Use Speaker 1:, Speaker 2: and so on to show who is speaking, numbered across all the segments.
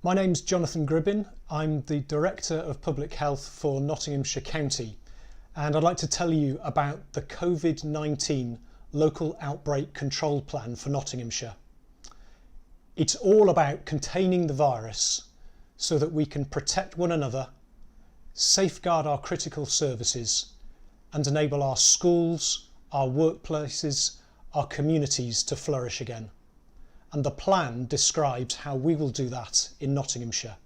Speaker 1: My name's Jonathan Gribbin. I'm the Director of Public Health for Nottinghamshire County, and I'd like to tell you about the COVID-19 Local Outbreak Control Plan for Nottinghamshire. It's all about containing the virus so that we can protect one another, safeguard our critical services, and enable our schools, our workplaces, our communities to flourish again. And the plan describes how we will do that in Nottinghamshire.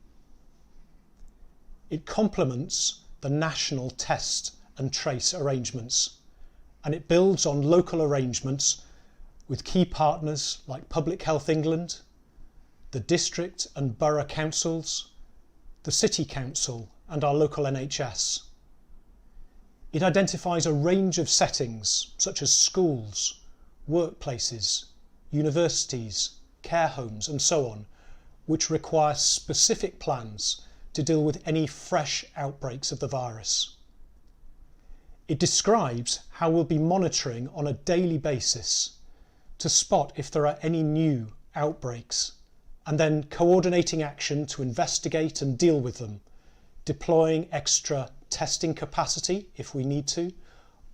Speaker 1: It complements the national test and trace arrangements, and it builds on local arrangements with key partners like Public Health England, the district and borough councils, the city council and our local NHS. It identifies a range of settings such as schools, workplaces, universities, care homes and so on, which require specific plans to deal with any fresh outbreaks of the virus. It describes how we'll be monitoring on a daily basis to spot if there are any new outbreaks, and then coordinating action to investigate and deal with them, deploying extra testing capacity if we need to,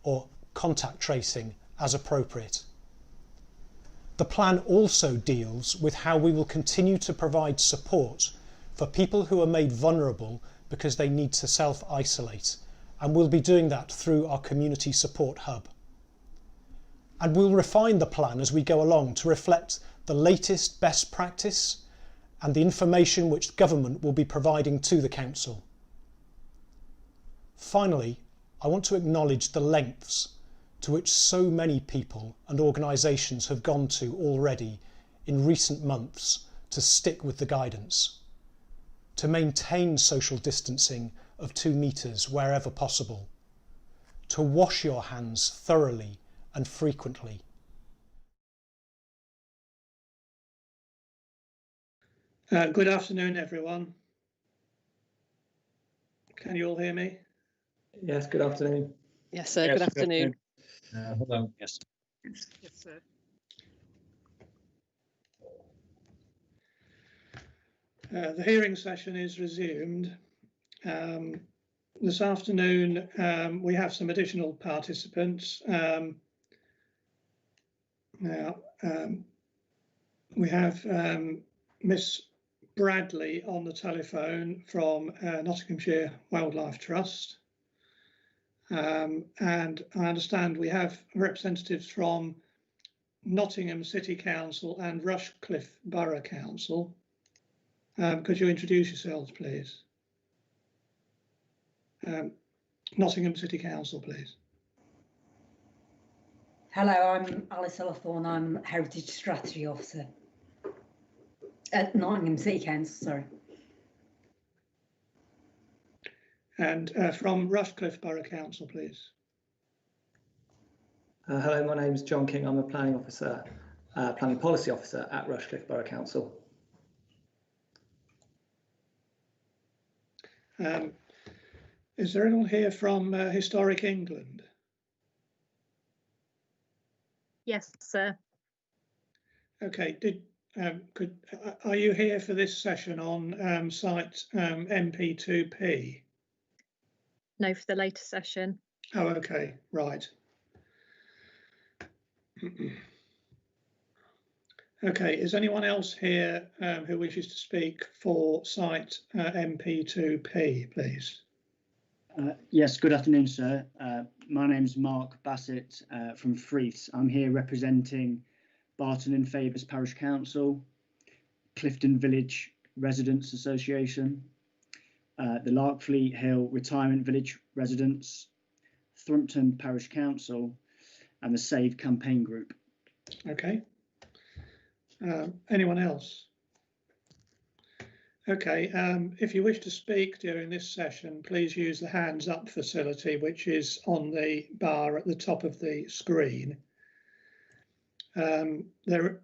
Speaker 1: or contact tracing as appropriate. The plan also deals with how we will continue to provide support for people who are made vulnerable because they need to self-isolate, and we'll be doing that through our community support hub. And we'll refine the plan as we go along to reflect the latest best practice and the information which government will be providing to the council. Finally, I want to acknowledge the lengths to which so many people and organisations have gone to already in recent months to stick with the guidance, to maintain social distancing of 2 metres wherever possible, to wash your hands thoroughly and frequently.
Speaker 2: Good afternoon, everyone. Can you all hear me?
Speaker 3: Yes, good afternoon.
Speaker 4: Yes, sir. Good afternoon.
Speaker 5: Hello. Yes.
Speaker 4: Yes, sir.
Speaker 2: The hearing session is resumed. This afternoon we have some additional participants. We have Miss Bradley on the telephone from Nottinghamshire Wildlife Trust. And I understand we have representatives from Nottingham City Council and Rushcliffe Borough Council. Could you introduce yourselves, please? Nottingham City Council, please.
Speaker 6: Hello, I'm Alice Ellithorne. I'm Heritage Strategy Officer at Nottingham City Council, sorry.
Speaker 2: And from Rushcliffe Borough Council, please.
Speaker 3: Hello, my name is John King. I'm a planning officer, planning policy officer at Rushcliffe Borough Council.
Speaker 2: Is there anyone here from Historic England?
Speaker 7: Yes, sir.
Speaker 2: Okay. Are you here for this session on site MP2p?
Speaker 7: No, for the later session.
Speaker 2: Oh, okay, right. Okay, is anyone else here who wishes to speak for site MP2p, please?
Speaker 5: Yes, good afternoon, sir. My name's Mark Bassett from Freeth. I'm here representing Barton and Fabers Parish Council, Clifton Village Residents Association, the Larkfleet Hill Retirement Village Residents, Thrumpton Parish Council, and the Save Campaign Group.
Speaker 2: Okay. Anyone else? Okay, if you wish to speak during this session, please use the hands up facility, which is on the bar at the top of the screen. I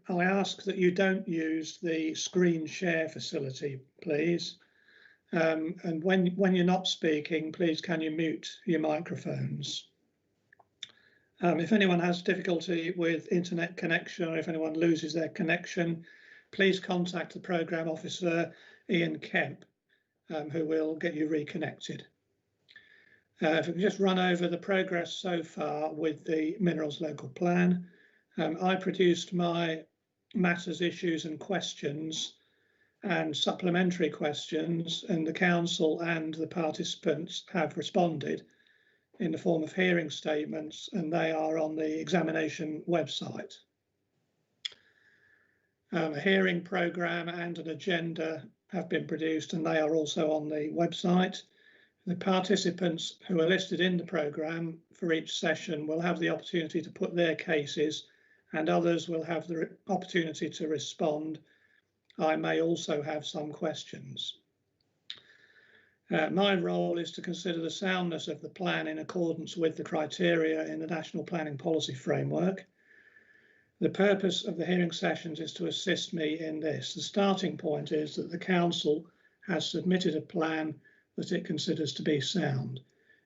Speaker 2: ask that you don't use the screen share facility, please. And when you're not speaking, please can you mute your microphones. If anyone has difficulty with internet connection, or if anyone loses their connection, please contact the programme officer, Ian Kemp, who will get you reconnected. If we can just run over the progress so far with the Minerals Local Plan. I produced my matters, issues and questions and supplementary questions, and the council and the participants have responded in the form of hearing statements, and they are on the examination website. A hearing programme and an agenda have been produced, and they are also on the website. The participants who are listed in the programme for each session will have the opportunity to put their cases, and others will have the opportunity to respond. I may also have some questions. My role is to consider the soundness of the plan in accordance with the criteria in the National Planning Policy Framework. The purpose of the hearing sessions is to assist me in this. The starting point is that the council has submitted a plan that it considers to be sound.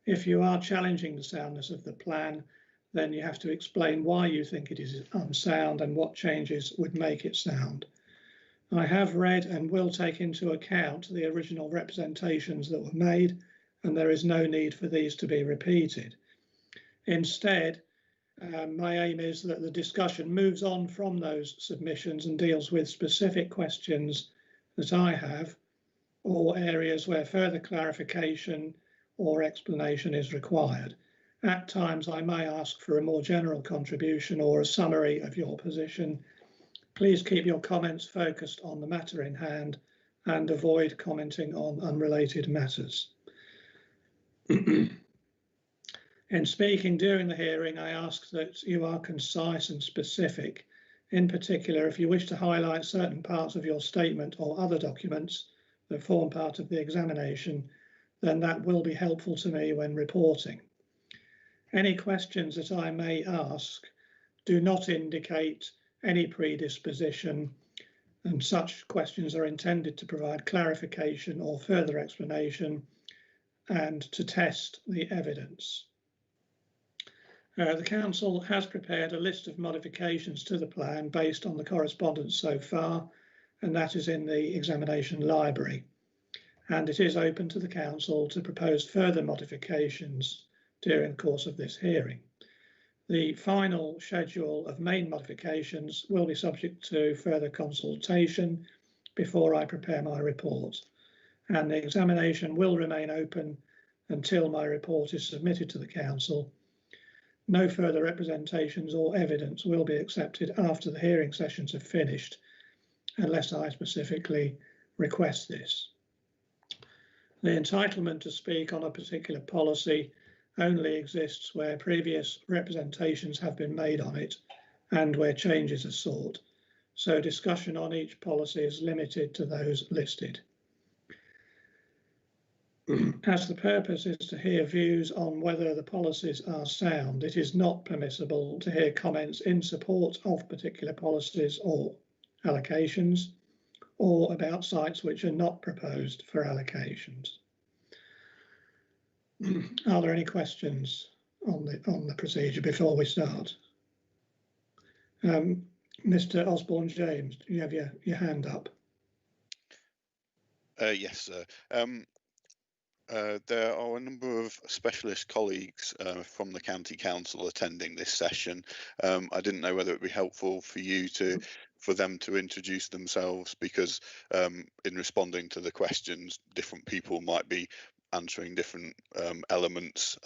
Speaker 2: If you are challenging the soundness of the plan, then you have to explain why you think it is unsound and what changes would make it sound. I have read and will take into account the original representations that were made, and there is no need for these to be repeated. Instead, my aim is that the discussion moves on from those submissions and deals with specific questions that I have, or areas where further clarification or explanation is required. At times, I may ask for a more general contribution or a summary of your position. Please keep your comments focused on the matter in hand and avoid commenting on unrelated matters. In speaking during the hearing, I ask that you are concise and specific. In particular, if you wish to highlight certain parts of your statement or other documents that form part of the examination, then that will be helpful to me when reporting. Any questions that I may ask do not indicate any predisposition, and such questions are intended to provide clarification or further explanation and to test the evidence. The council has prepared a list of modifications to the plan based on the correspondence so far, and that is in the examination library. And it is open to the council to propose further modifications during the course of this hearing. The final schedule of main modifications will be subject to further consultation before I prepare my report, and the examination will remain open until my report is submitted to the council. No further representations or evidence will be accepted after the hearing sessions have finished, unless I specifically request this. The entitlement to speak on a particular policy only exists where previous representations have been made on it and where changes are sought. So discussion on each policy is limited to those listed. As the purpose is to hear views on whether the policies are sound, it is not permissible to hear comments in support of particular policies or allocations, or about sites which are not proposed for allocations. Are there any questions on the procedure before we start? Mr. Osborne James, do you have your hand up?
Speaker 8: Yes, sir. There are a number of specialist colleagues from the County Council attending this session. I didn't know whether it would be helpful for you for them to introduce themselves, because in responding to the questions, different people might be answering different elements,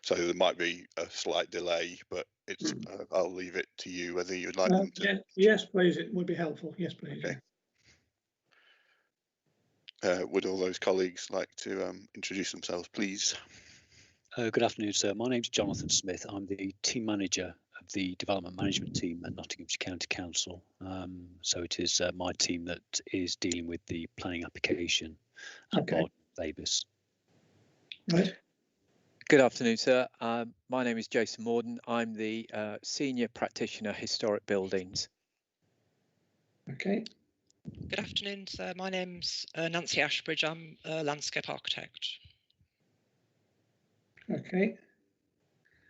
Speaker 8: so there might be a slight delay, but it's I'll leave it to you whether you'd like them to.
Speaker 2: Yes, please, it would be helpful. Yes, please.
Speaker 8: Okay. Would all those colleagues like to introduce themselves, please?
Speaker 9: Good afternoon, sir. My name's Jonathan Smith. I'm the team manager of the development management team at Nottinghamshire County Council. So it is my team that is dealing with the planning application at Barton Davis.
Speaker 2: Right.
Speaker 10: Good afternoon, sir. My name is Jason Morden. I'm the Senior Practitioner Historic Buildings.
Speaker 2: Okay.
Speaker 11: Good afternoon, sir. My name's Nancy Ashbridge. I'm a landscape architect.
Speaker 2: Okay.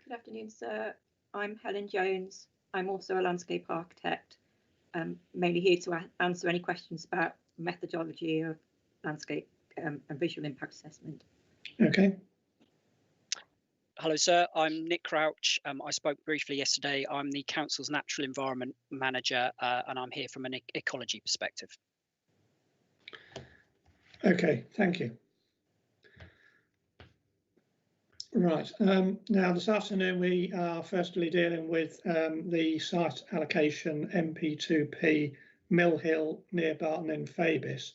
Speaker 12: Good afternoon, sir. I'm Helen Jones. I'm also a landscape architect. mainly here to answer any questions about methodology of landscape and visual impact assessment.
Speaker 2: Okay.
Speaker 13: Hello, sir. I'm Nick Crouch. I spoke briefly yesterday. I'm the Council's Natural Environment Manager, and I'm here from an ecology perspective.
Speaker 2: Okay, thank you. Right, now this afternoon we are firstly dealing with the site allocation MP2p Mill Hill near Barton in Fabis.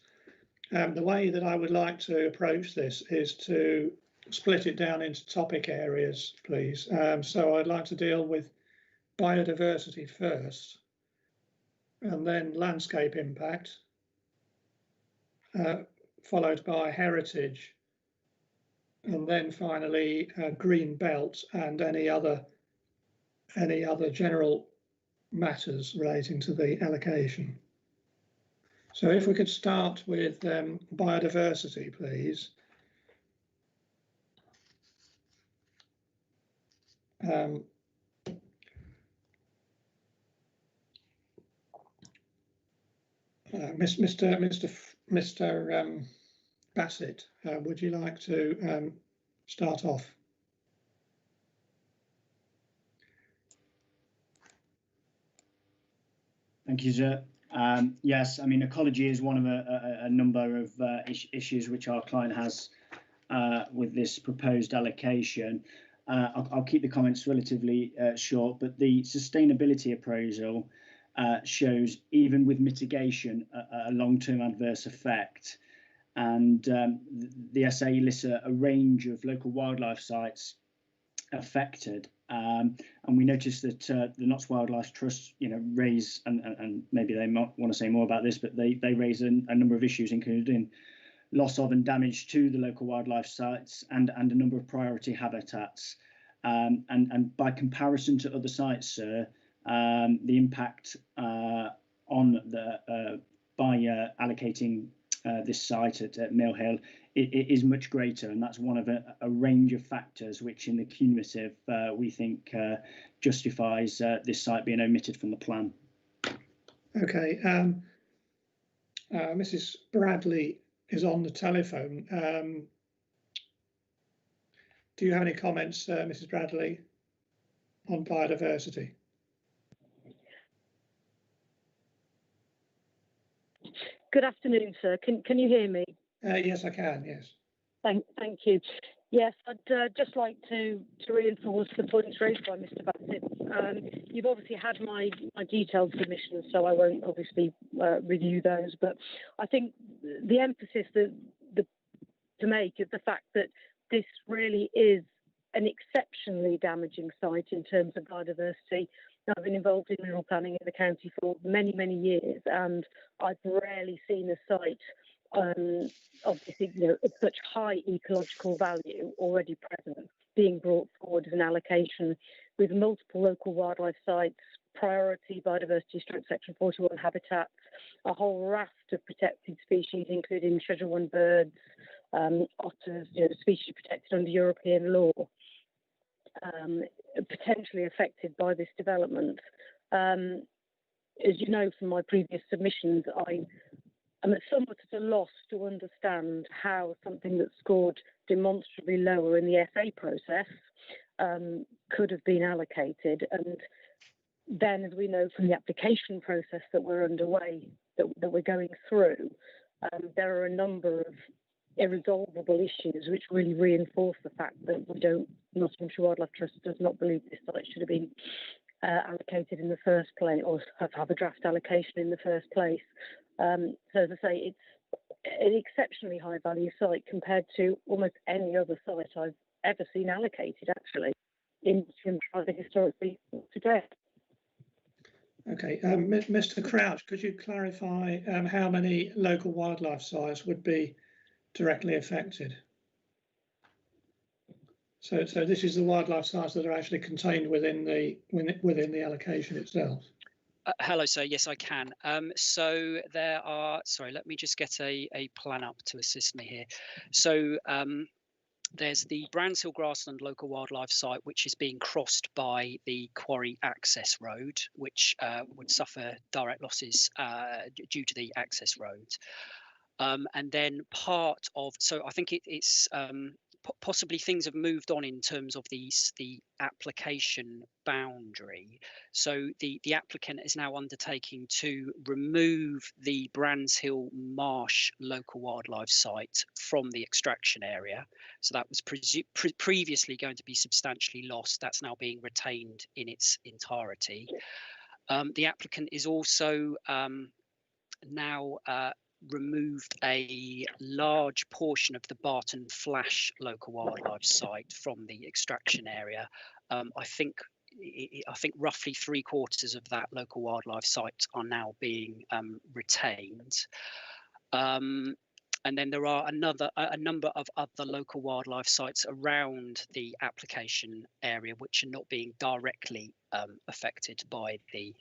Speaker 2: The way that I would like to approach this is to split it down into topic areas, please. So I'd like to deal with biodiversity first, and then landscape impact, followed by heritage, and then finally green belt and any other general matters relating to the allocation. So if we could start with biodiversity, please. Mr. Bassett, would you like to start off?
Speaker 5: Thank you, sir. Yes, I mean, ecology is one of a number of issues which our client has with this proposed allocation. I'll keep the comments relatively short, but the sustainability appraisal shows, even with mitigation, a long-term adverse effect. And the SA lists a range of local wildlife sites affected. And we noticed that the Notts Wildlife Trust, raise, and maybe they might want to say more about this, but they raise a number of issues, including loss of and damage to the local wildlife sites and a number of priority habitats. And by comparison to other sites, sir, the impact on the by allocating this site at Mill Hill it is much greater, and that's one of a range of factors which, in the cumulative, we think justifies this site being omitted from the plan.
Speaker 2: Okay, Mrs. Bradley is on the telephone. Do you have any comments, Mrs. Bradley, on biodiversity?
Speaker 14: Good afternoon, sir. Can you hear me?
Speaker 2: Yes, I can. Yes.
Speaker 14: Thank you. Yes, I'd just like to reinforce the points raised by Mr. Bassett. You've obviously had my detailed submissions, so I won't obviously review those. But I think the emphasis to make is the fact that this really is an exceptionally damaging site in terms of biodiversity. Now, I've been involved in mineral planning in the county for many, many years, and I've rarely seen a site obviously, of such high ecological value already present being brought forward as an allocation with multiple local wildlife sites, priority biodiversity section 41 habitats, a whole raft of protected species, including Schedule 1 birds, otters, species protected under European law, potentially affected by this development. As you know from my previous submissions, I'm somewhat at a loss to understand how something that scored demonstrably lower in the SA process could have been allocated. And then, as we know from the application process that we're underway, that we're going through, there are a number of irresolvable issues which really reinforce the fact that Nottinghamshire Wildlife Trust does not believe this site should have been allocated in the first place, or have a draft allocation in the first place. So as I say, it's an exceptionally high value site compared to almost any other site I've ever seen allocated, actually, in the historically today.
Speaker 2: Okay, Mr. Crouch, could you clarify how many local wildlife sites would be directly affected? So this is the wildlife sites that are actually contained within the allocation itself.
Speaker 13: Hello, sir. Yes, I can. So there are, sorry, let me just get a plan up to assist me here. So There's the Brands Hill Grassland Local Wildlife Site, which is being crossed by the quarry access road, which would suffer direct losses due to the access road. And then part of, so I think it's possibly things have moved on in terms of the application boundary. So the applicant is now undertaking to remove the Brands Hill Marsh Local Wildlife Site from the extraction area. So that was previously going to be substantially lost. That's now being retained in its entirety. The applicant is also now removed a large portion of the Barton Flash Local Wildlife Site from the extraction area. I think roughly 3/4 of that local wildlife site are now being retained. And then there are a number of other local wildlife sites around the application area which are not being directly affected by the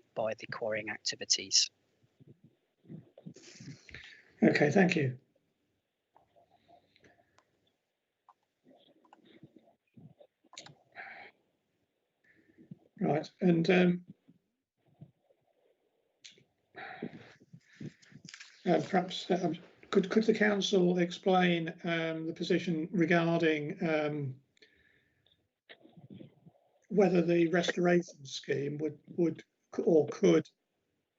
Speaker 13: quarrying activities.
Speaker 2: Okay, thank you. Right, and perhaps could the council explain the position regarding whether the restoration scheme would or could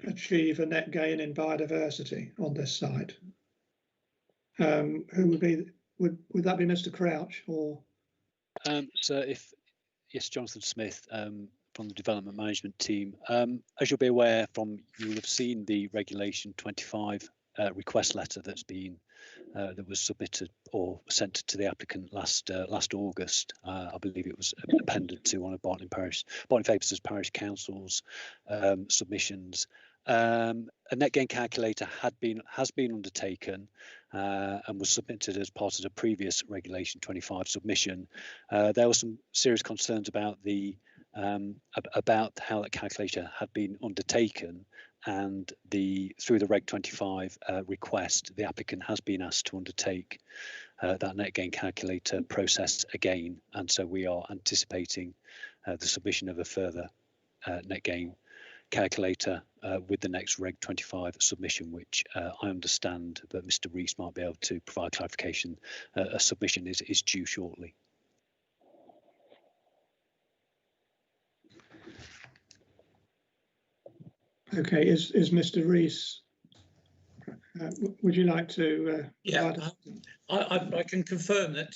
Speaker 2: achieve a net gain in biodiversity on this site? Who would be, would that be Mr. Crouch or?
Speaker 9: So yes, Jonathan Smith from the development management team. As you'll be aware from, you will have seen the regulation 25 request letter that's been that was submitted or sent to the applicant last August. I believe it was appended to one of Barton Favers Parish Council's submissions. A net gain calculator has been undertaken and was submitted as part of the previous regulation 25 submission. There were some serious concerns about about how that calculator had been undertaken, and through the Reg 25 request, the applicant has been asked to undertake that net gain calculator process again, and so we are anticipating the submission of a further net gain calculator with the next Reg 25 submission, which I understand that Mr. Rees might be able to provide clarification. A submission is due shortly.
Speaker 2: Okay, is Mr. Rees, would you like to?
Speaker 15: Yeah, I can confirm that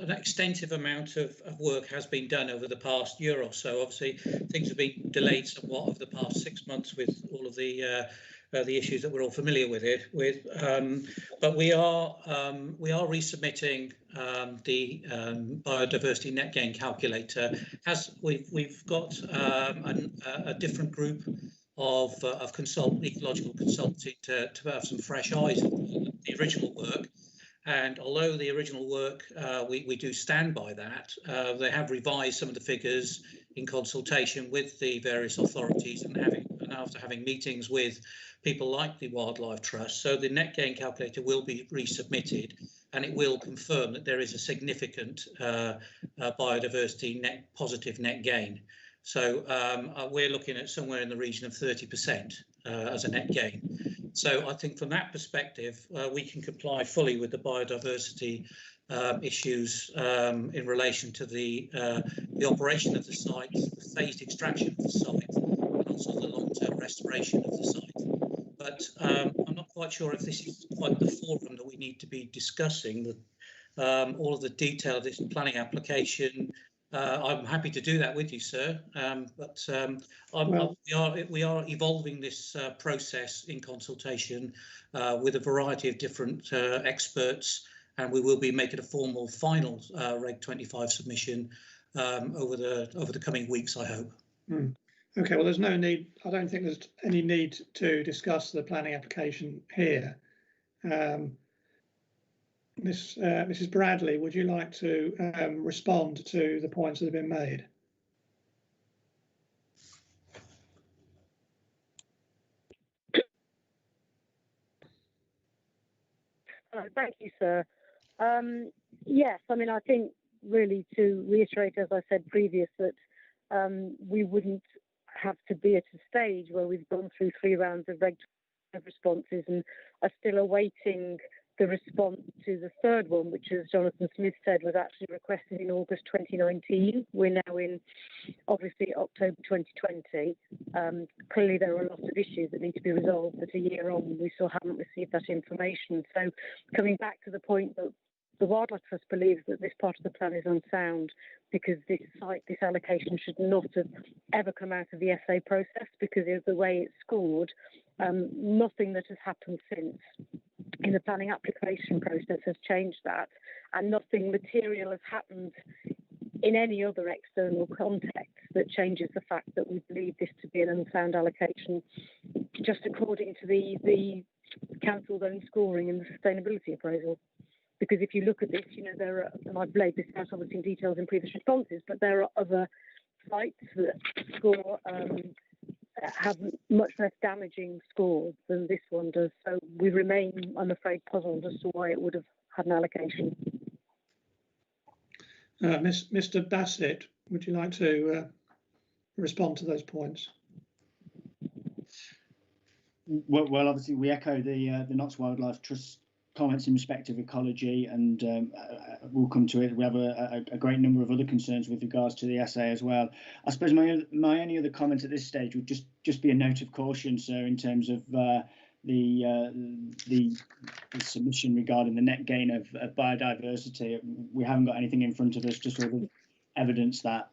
Speaker 15: an extensive amount of work has been done over the past year or so. Obviously, things have been delayed somewhat over the past 6 months with all of the issues that we're all familiar with. But we are resubmitting the biodiversity net gain calculator. We've got a different group of ecological consulting to have some fresh eyes on the original work. And although the original work, we do stand by that, they have revised some of the figures in consultation with the various authorities and after having meetings with people like the Wildlife Trust. So the net gain calculator will be resubmitted, and it will confirm that there is a significant biodiversity positive net gain. So we're looking at somewhere in the region of 30% as a net gain. So I think from that perspective, we can comply fully with the biodiversity issues in relation to the operation of the site, the phased extraction of the site, and also the long-term restoration of the site. But I'm not quite sure if this is quite the forum that we need to be discussing all of the detail of this planning application. I'm happy to do that with you, sir. We are evolving this process in consultation with a variety of different experts, and we will be making a formal final Reg 25 submission over the coming weeks, I hope.
Speaker 2: Okay, well, there's no need. I don't think there's any need to discuss the planning application here. Mrs. Bradley, would you like to respond to the points that have been made?
Speaker 14: Thank you, sir. Yes, I mean, I think really to reiterate, as I said previous, that we wouldn't have to be at a stage where we've gone through 3 rounds of Reg 25 responses and are still awaiting the response to the third one, which, as Jonathan Smith said, was actually requested in August 2019. We're now in, obviously, October 2020. Clearly, there are a lot of issues that need to be resolved, but a year on, we still haven't received that information. So coming back to the point that the Wildlife Trust believes that this part of the plan is unsound because this allocation should not have ever come out of the SA process because of the way it's scored. Nothing that has happened since in the planning application process has changed that, and nothing material has happened in any other external context that changes the fact that we believe this to be an unsound allocation, just according to the council's own scoring and the sustainability appraisal. Because if you look at this, you know, there are, and I've laid this out obviously in details in previous responses, but there are other sites that score have much less damaging scores than this one does. So we remain, I'm afraid, puzzled as to why it would have had an allocation.
Speaker 2: Mr. Bassett, would you like to respond to those points?
Speaker 5: Well, obviously we echo the Notts Wildlife Trust comments in respect of ecology, and we'll come to it. We have a great number of other concerns with regards to the SA as well. I suppose my only other comment at this stage would just be a note of caution, sir, in terms of the submission regarding the net gain of biodiversity. We haven't got anything in front of us to sort of evidence that.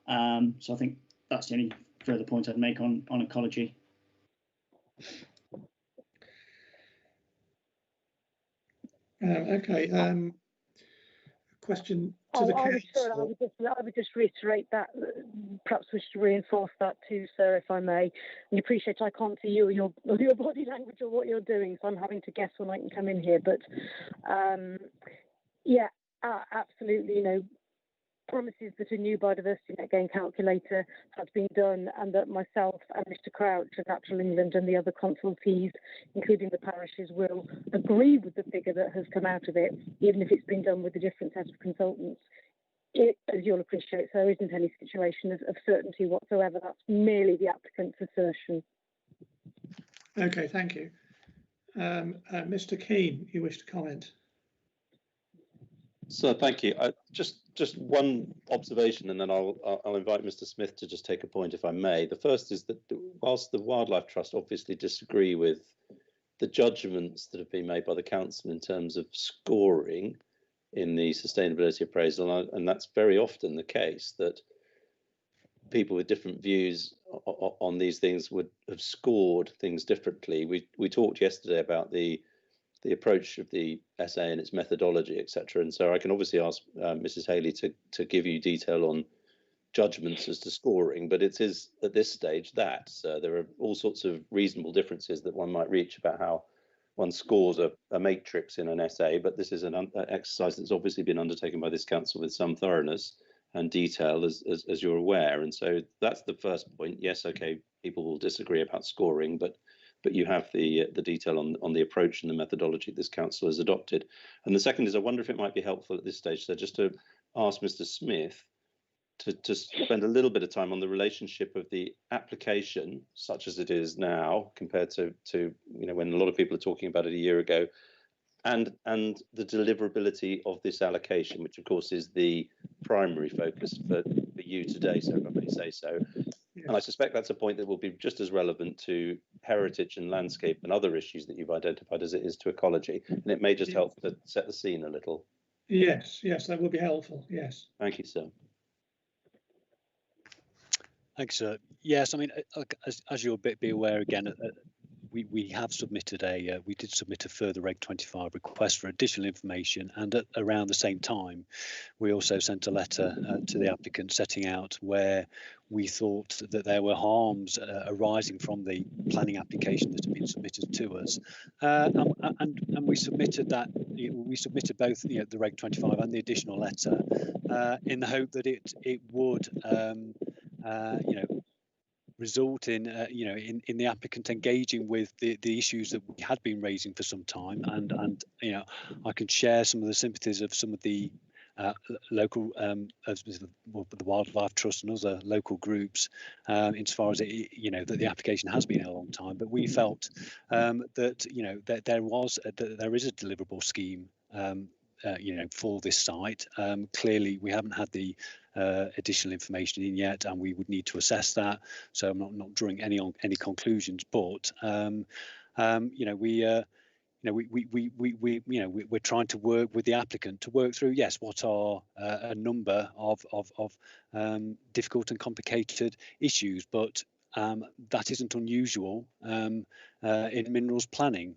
Speaker 5: So I think that's the only further point I'd make on ecology.
Speaker 2: Okay. Question to the council.
Speaker 14: I would just reiterate that. Perhaps we should reinforce that too, sir, if I may. And appreciate I can't see you or your body language or what you're doing, so I'm having to guess when I can come in here. But yeah, absolutely. You know, promises that a new biodiversity net gain calculator had been done, and that myself and Mr. Crouch of Natural England and the other consultees, including the parishes, will agree with the figure that has come out of it, even if it's been done with a different set of consultants. As you'll appreciate, there isn't any situation of certainty whatsoever. That's merely the applicant's assertion.
Speaker 2: Okay, thank you. Mr. Keane, you wish to comment?
Speaker 16: So thank you. Just one observation, and then I'll invite Mr. Smith to just take a point, if I may. The first is that whilst the Wildlife Trust obviously disagree with the judgments that have been made by the council in terms of scoring in the sustainability appraisal, and that's very often the case, that people with different views on these things would have scored things differently. We talked yesterday about the approach of the SA and its methodology, etc. And so I can obviously ask Mrs. Haley to give you detail on judgments as to scoring, but it is at this stage that there are all sorts of reasonable differences that one might reach about how one scores a matrix in an SA, but this is an exercise that's obviously been undertaken by this council with some thoroughness and detail, as you're aware. And so that's the first point. Yes, okay, people will disagree about scoring, but you have the detail on the approach and the methodology this council has adopted. And the second is, I wonder if it might be helpful at this stage, so just to ask Mr. Smith to spend a little bit of time on the relationship of the application, such as it is now, compared to when a lot of people are talking about it a year ago, and the deliverability of this allocation, which of course is the primary focus for you today, so if I may say so. Yeah. And I suspect that's a point that will be just as relevant to heritage and landscape and other issues that you've identified as it is to ecology. And it may just help to set the scene a little.
Speaker 2: Yes, that would be helpful. Yes.
Speaker 16: Thank you, sir.
Speaker 9: Thanks, sir. Yes, I mean, as you'll be aware again, we have submitted we did submit a further Reg 25 request for additional information, and at around the same time we also sent a letter to the applicant setting out where we thought that there were harms arising from the planning application that had been submitted to us, and we submitted that. We submitted both the Reg 25 and the additional letter in the hope that it would result in in the applicant engaging with the issues that we had been raising for some time, and I can share some of the sympathies of some of the local the Wildlife Trust and other local groups, insofar as that the application has been a long time, but we felt that there is a deliverable scheme for this site. Clearly we haven't had the additional information in yet, and we would need to assess that, so I'm not drawing any conclusions, but we're trying to work with the applicant to work through, yes, what are a number of difficult and complicated issues, but that isn't unusual in minerals planning,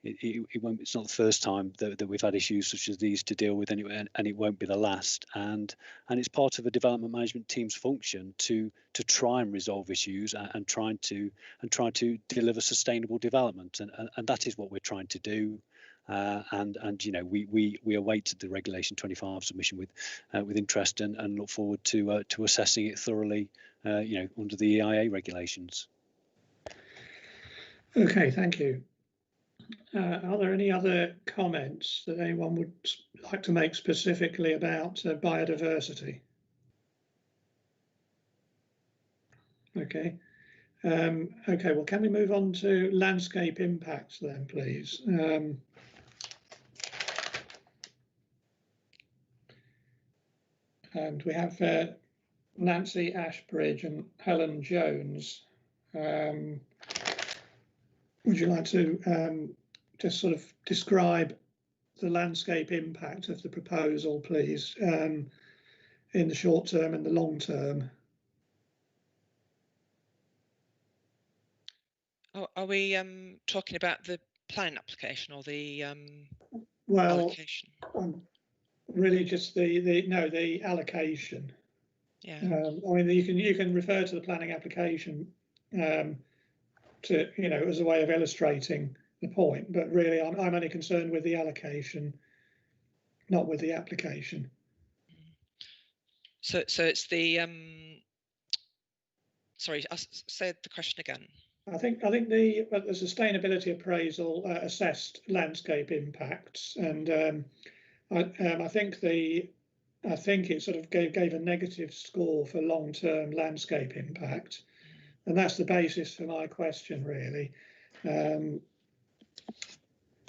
Speaker 9: it's not the first time that we've had issues such as these to deal with, and it won't be the last. And it's part of a development management team's function to try and resolve issues and try to deliver sustainable development, and that is what we're trying to do. We await the Regulation 25 submission with interest, and look forward to assessing it thoroughly, under the EIA regulations.
Speaker 2: Okay, thank you. Are there any other comments that anyone would like to make specifically about biodiversity? Okay. Okay, well, can we move on to landscape impacts then, please? And we have Nancy Ashbridge and Helen Jones. Would you like to just sort of describe the landscape impact of the proposal, please, in the short term and the long term?
Speaker 11: Are we talking about the planning application or the allocation?
Speaker 2: Really just the allocation.
Speaker 11: Yeah.
Speaker 2: I mean, you can refer to the planning application to as a way of illustrating the point, but really I'm only concerned with the allocation, not with the application.
Speaker 11: So it's the sorry, say the question again.
Speaker 2: I think the sustainability appraisal assessed landscape impacts, and I think it sort of gave a negative score for long-term landscape impact, and that's the basis for my question, really.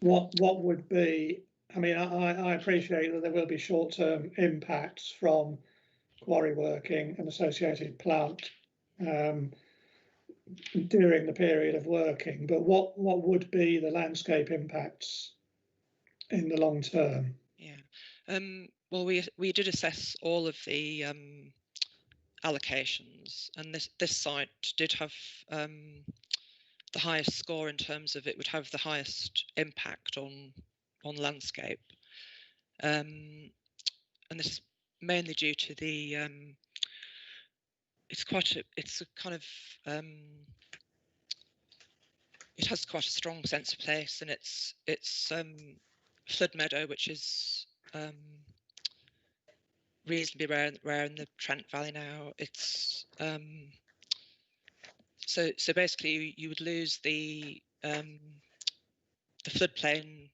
Speaker 2: What would be? I mean, I appreciate that there will be short-term impacts from quarry working and associated plant during the period of working, but what would be the landscape impacts in the long term?
Speaker 11: Yeah. Well, we did assess all of the allocations, and this site did have the highest score in terms of it would have the highest impact on landscape, and this is mainly due to the it has quite a strong sense of place, and it's flood meadow, which is reasonably rare in the Trent Valley now. It's so basically you would lose the floodplain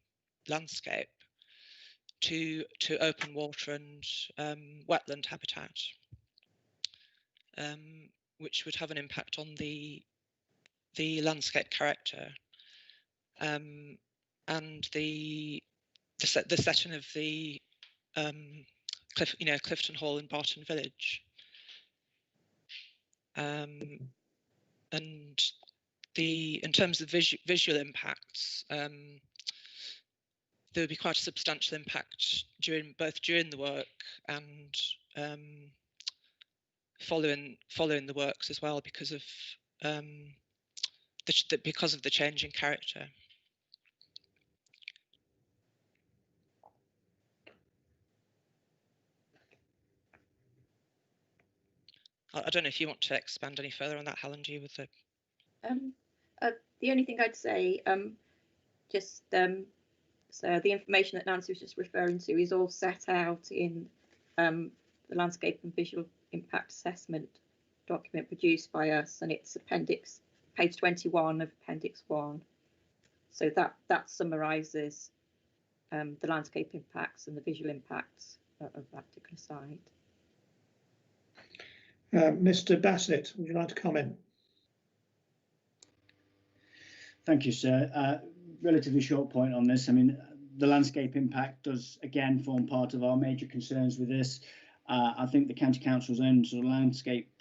Speaker 11: landscape to open water and wetland habitat, which would have an impact on the landscape character, and the setting of the Clifton Hall in Barton Village, and in terms of visual impacts, there would be quite a substantial impact during the work and following the works as well, because of the change in character. I don't know if you want to expand any further on that, Helen. Do you with the?
Speaker 12: The only thing I'd say, so the information that Nancy was just referring to is all set out in the landscape and visual impact assessment document produced by us, and it's page 21 of Appendix 1. So that summarises the landscape impacts and the visual impacts of that particular site.
Speaker 2: Mr. Bassett, would you like to comment?
Speaker 5: Thank you, sir. Relatively short point on this. I mean, the landscape impact does again form part of our major concerns with this. I think the County Council's own sort of landscape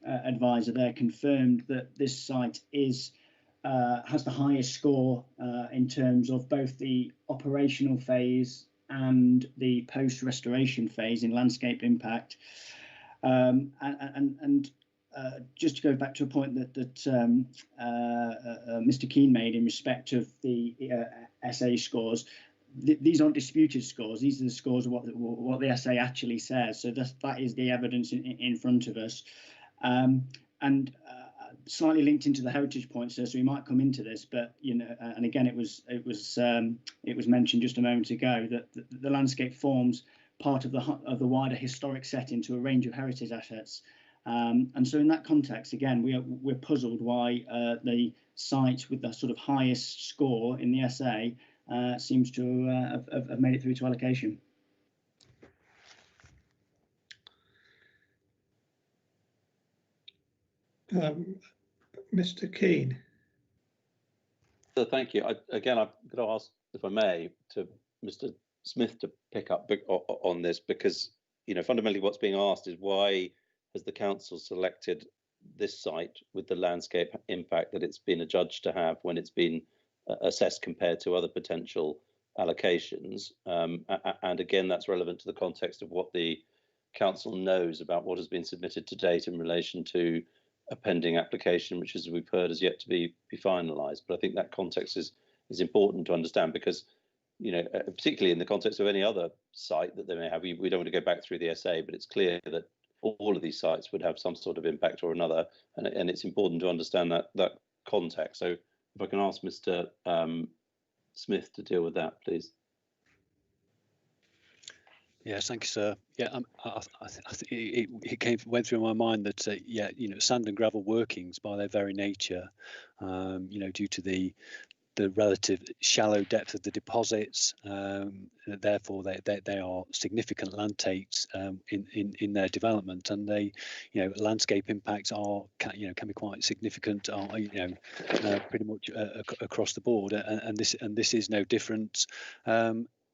Speaker 5: advisor there confirmed that this site has the highest score in terms of both the operational phase and the post-restoration phase in landscape impact. Just to go back to a point that Mr. Keane made in respect of the SA scores, these aren't disputed scores. These are the scores of what the SA actually says. So that is the evidence in front of us. Slightly linked into the heritage point, so we might come into this, but you know, and again, it was mentioned just a moment ago that the landscape forms part of the wider historic setting to a range of heritage assets. And so in that context, again, we're puzzled why the site with the sort of highest score in the SA seems to have made it through to allocation.
Speaker 2: Mr. Keane.
Speaker 16: So thank you. I'm going to ask, if I may, to Mr. Smith to pick up on this, because you know fundamentally what's being asked is why has the council selected this site with the landscape impact that it's been adjudged to have when it's been assessed compared to other potential allocations. And again, that's relevant to the context of what the council knows about what has been submitted to date in relation to a pending application, which, as we've heard, is yet to be finalised. But I think that context is important to understand, because you know, particularly in the context of any other site that they may have, we don't want to go back through the SA, but it's clear that all of these sites would have some sort of impact or another, and it's important to understand that context. So if I can ask Mr. Smith to deal with that, please.
Speaker 9: Yes, thank you, sir. Yeah, I think it went through my mind that yeah, you know, sand and gravel workings by their very nature, you know, due to the relative shallow depth of the deposits, therefore they are significant land takes in their development, and they, you know, landscape impacts can be quite significant, you know, pretty much across the board, and this is no different.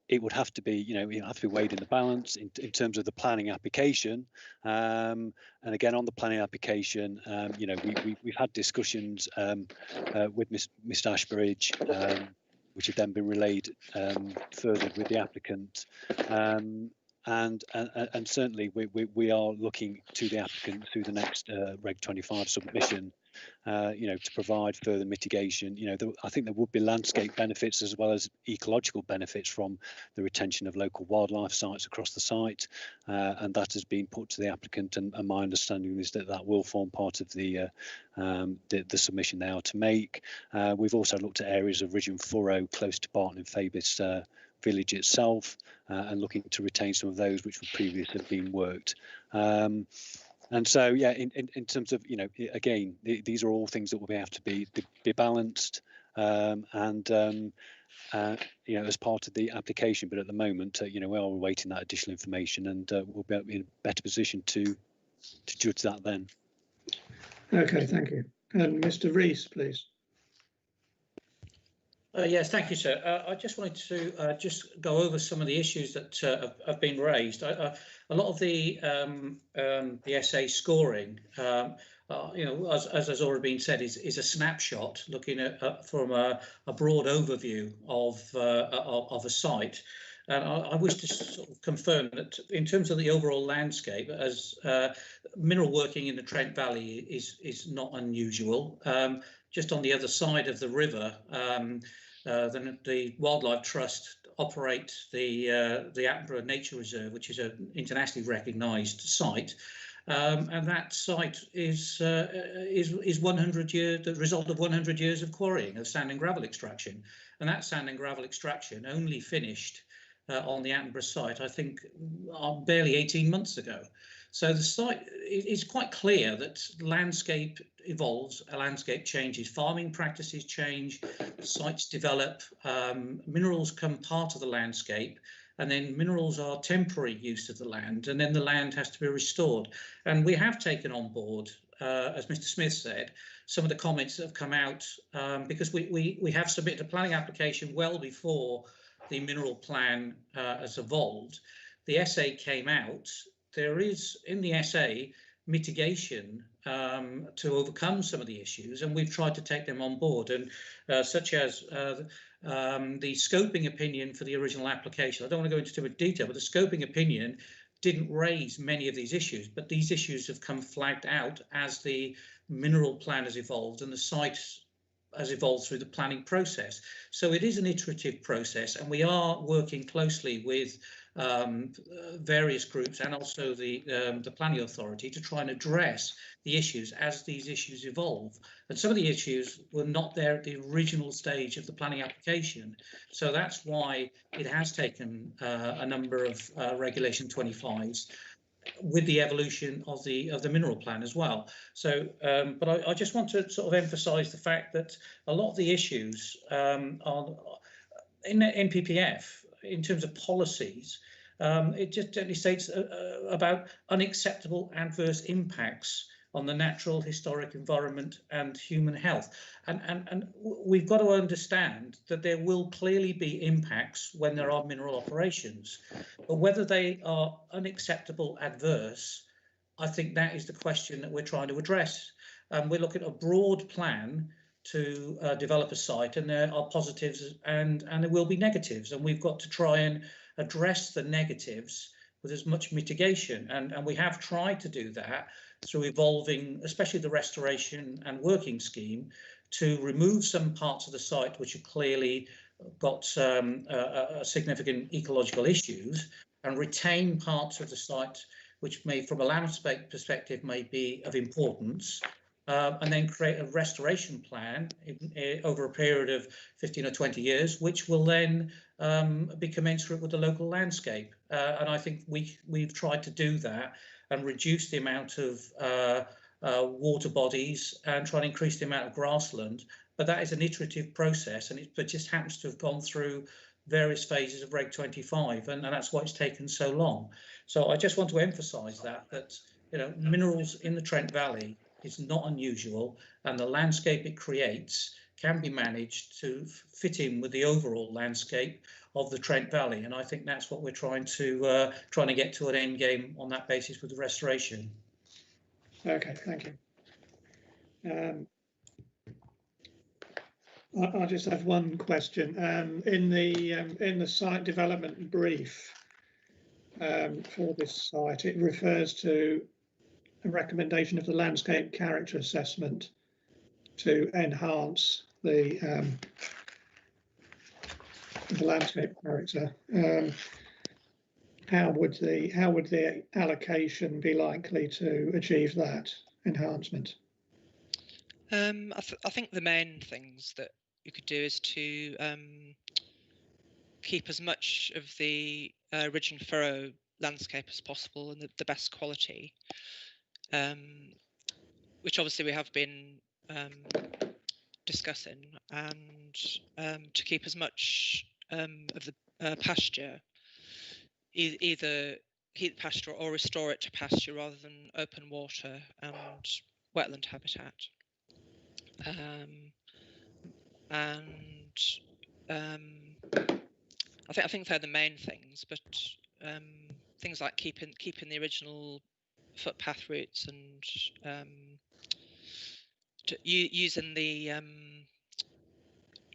Speaker 9: It would have to be, you know, it have to be weighed in the balance in terms of the planning application. And again, on the planning application, you know, we've had discussions with Mr. Ashbridge, which have then been relayed further with the applicant. And certainly we are looking to the applicant through the next Reg 25 submission, you know, to provide further mitigation. You know, I think there would be landscape benefits as well as ecological benefits from the retention of local wildlife sites across the site, and that has been put to the applicant. And my understanding is that will form part of the submission they are to make. We've also looked at areas of ridge and furrow close to Barton and Fabis village itself, and looking to retain some of those which would previously have been worked. And so, yeah, in terms of, you know, again, these are all things that will have to be balanced, and you know, as part of the application. But at the moment, you know, we are awaiting that additional information, and we'll be in a better position to judge that then.
Speaker 2: Okay, thank you. And Mr. Rees, please.
Speaker 15: Yes, thank you, sir. I just wanted to just go over some of the issues that have been raised. A lot of the SA scoring, you know, as has already been said, is a snapshot looking at from a broad overview of a site. And I wish to sort of confirm that in terms of the overall landscape, as mineral working in the Trent Valley is not unusual. Just on the other side of the river, the Wildlife Trust operate the Attenborough Nature Reserve, which is an internationally recognised site, and that site is 100 years, the result of 100 years of quarrying, of sand and gravel extraction, and that sand and gravel extraction only finished on the Attenborough site, I think barely 18 months ago. So the site is quite clear that landscape evolves, landscape changes, farming practices change, sites develop, minerals become part of the landscape, and then minerals are temporary use of the land, and then the land has to be restored. And we have taken on board, as Mr. Smith said, some of the comments that have come out, because we have submitted a planning application well before the mineral plan has evolved. The essay came out. There is in the essay mitigation to overcome some of the issues, and we've tried to take them on board, and such as the scoping opinion for the original application. I don't want to go into too much detail, but the scoping opinion didn't raise many of these issues, but these issues have come flagged out as the mineral plan has evolved and the site has evolved through the planning process. So it is an iterative process, and we are working closely with various groups and also the planning authority to try and address the issues as these issues evolve. And some of the issues were not there at the original stage of the planning application. So that's why it has taken a number of Regulation 25s with the evolution of the mineral plan as well. So, but I just want to sort of emphasise the fact that a lot of the issues are in the NPPF in terms of policies. It just generally states about unacceptable adverse impacts on the natural, historic environment and human health. And we've got to understand that there will clearly be impacts when there are mineral operations, but whether they are unacceptable adverse, I think that is the question that we're trying to address. We're looking at a broad plan to develop a site, and there are positives and there will be negatives, and we've got to try and address the negatives with as much mitigation, and we have tried to do that through evolving, especially the restoration and working scheme, to remove some parts of the site which have clearly got significant ecological issues, and retain parts of the site which may, from a landscape perspective, may be of importance, and then create a restoration plan over a period of 15 or 20 years, which will then be commensurate with the local landscape. And I think we've tried to do that and reduce the amount of water bodies and try and increase the amount of grassland. But that is an iterative process, and it just happens to have gone through various phases of Reg 25, and that's why it's taken so long. So I just want to emphasise that minerals in the Trent Valley is not unusual, and the landscape it creates can be managed to fit in with the overall landscape of the Trent Valley, and I think that's what we're trying to get to an end game on that basis with the restoration.
Speaker 2: Okay, thank you. I just have one question. In the site development brief for this site, it refers to a recommendation of the landscape character assessment to enhance the landscape character. How would the allocation be likely to achieve that enhancement?
Speaker 11: I think the main things that you could do is to keep as much of the ridge and furrow landscape as possible and the best quality, which obviously we have been discussing, and to keep as much of the pasture, either keep pasture or restore it to pasture rather than open water and wetland habitat. I think they're the main things, but things like keeping the original footpath routes and using the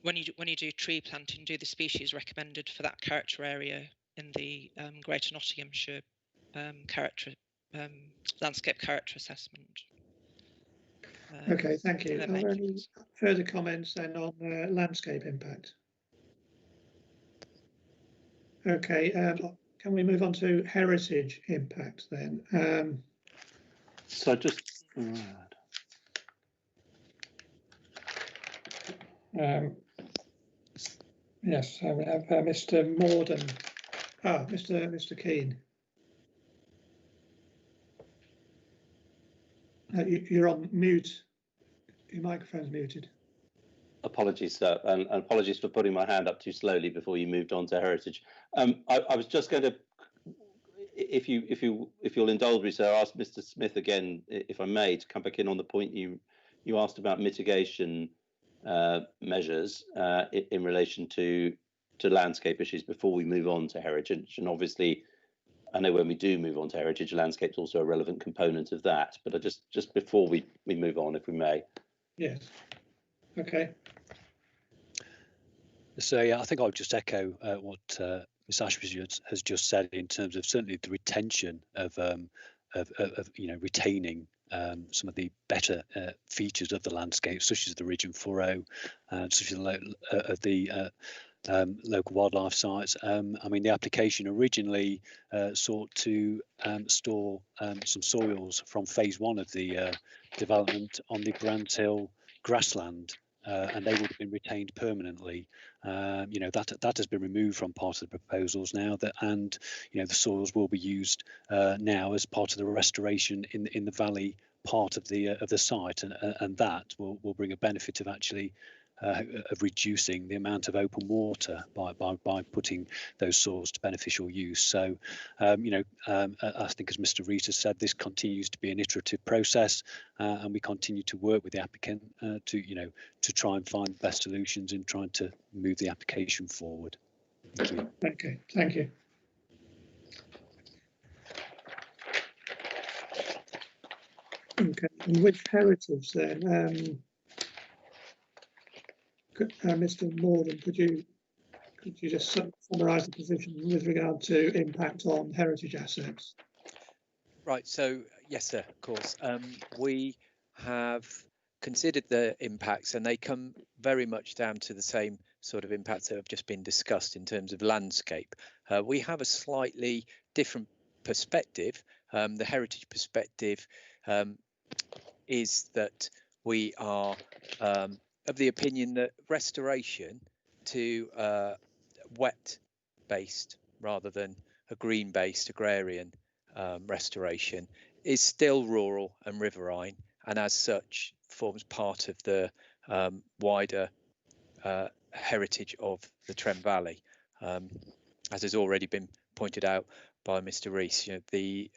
Speaker 11: when you do tree planting, do the species recommended for that character area in the Greater Nottinghamshire landscape character assessment.
Speaker 2: Okay, thank you. Are there any further comments then on landscape impact? Okay, can we move on to heritage impact then?
Speaker 16: So just
Speaker 2: yes, I have Mr. Morden Mr. Keane. You're on mute. Your microphone's muted.
Speaker 16: Apologies, sir, and apologies for putting my hand up too slowly before you moved on to heritage. I was just going to, if you'll indulge me, sir, ask Mr. Smith again, if I may, to come back in on the point you asked about mitigation measures in relation to landscape issues before we move on to heritage. And obviously, I know when we do move on to heritage, landscape's also a relevant component of that. But just before we move on, if we may.
Speaker 2: Yes. Okay.
Speaker 9: So yeah, I think I'll just echo what Ms. Ashby has just said in terms of certainly the retention of retaining some of the better features of the landscape, such as the ridge and furrow, such as the local wildlife sites. I mean, the application originally sought to store some soils from phase 1 of the development on the Brands Hill grassland, and they would have been retained permanently. That has been removed from part of the proposals now, and the soils will be used now as part of the restoration in the valley part of the site, and that will bring a benefit of actually of reducing the amount of open water by putting those soils to beneficial use. So, I think, as Mr. Rees has said, this continues to be an iterative process, and we continue to work with the applicant to try and find the best solutions in trying to move the application forward. Thank you.
Speaker 2: Okay, thank you. Okay, and with heritage then, Mr. Morden, could you just summarise the position with regard to impact on heritage assets?
Speaker 10: Right, so yes, sir, of course. We have considered the impacts, and they come very much down to the same sort of impacts that have just been discussed in terms of landscape. We have a slightly different perspective. The heritage perspective is that we are of the opinion that restoration to wet-based rather than a green-based agrarian restoration is still rural and riverine, and as such forms part of the wider heritage of the Trent Valley. As has already been pointed out by Mr. Rees, the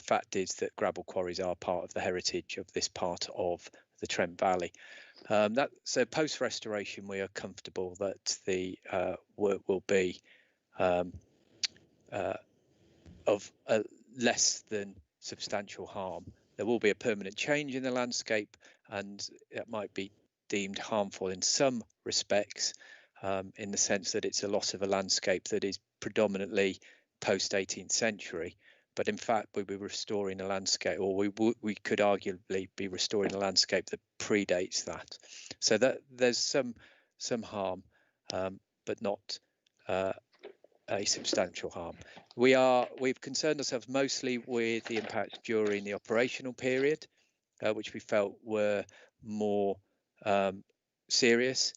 Speaker 10: fact is that gravel quarries are part of the heritage of this part of the Trent Valley. So post restoration, we are comfortable that the work will be of less than substantial harm. There will be a permanent change in the landscape, and it might be deemed harmful in some respects, in the sense that it's a loss of a landscape that is predominantly post 18th century. But in fact, we'll be restoring a landscape, or we could arguably be restoring a landscape that predates that. So that there's some harm, but not a substantial harm. We've concerned ourselves mostly with the impacts during the operational period, which we felt were more serious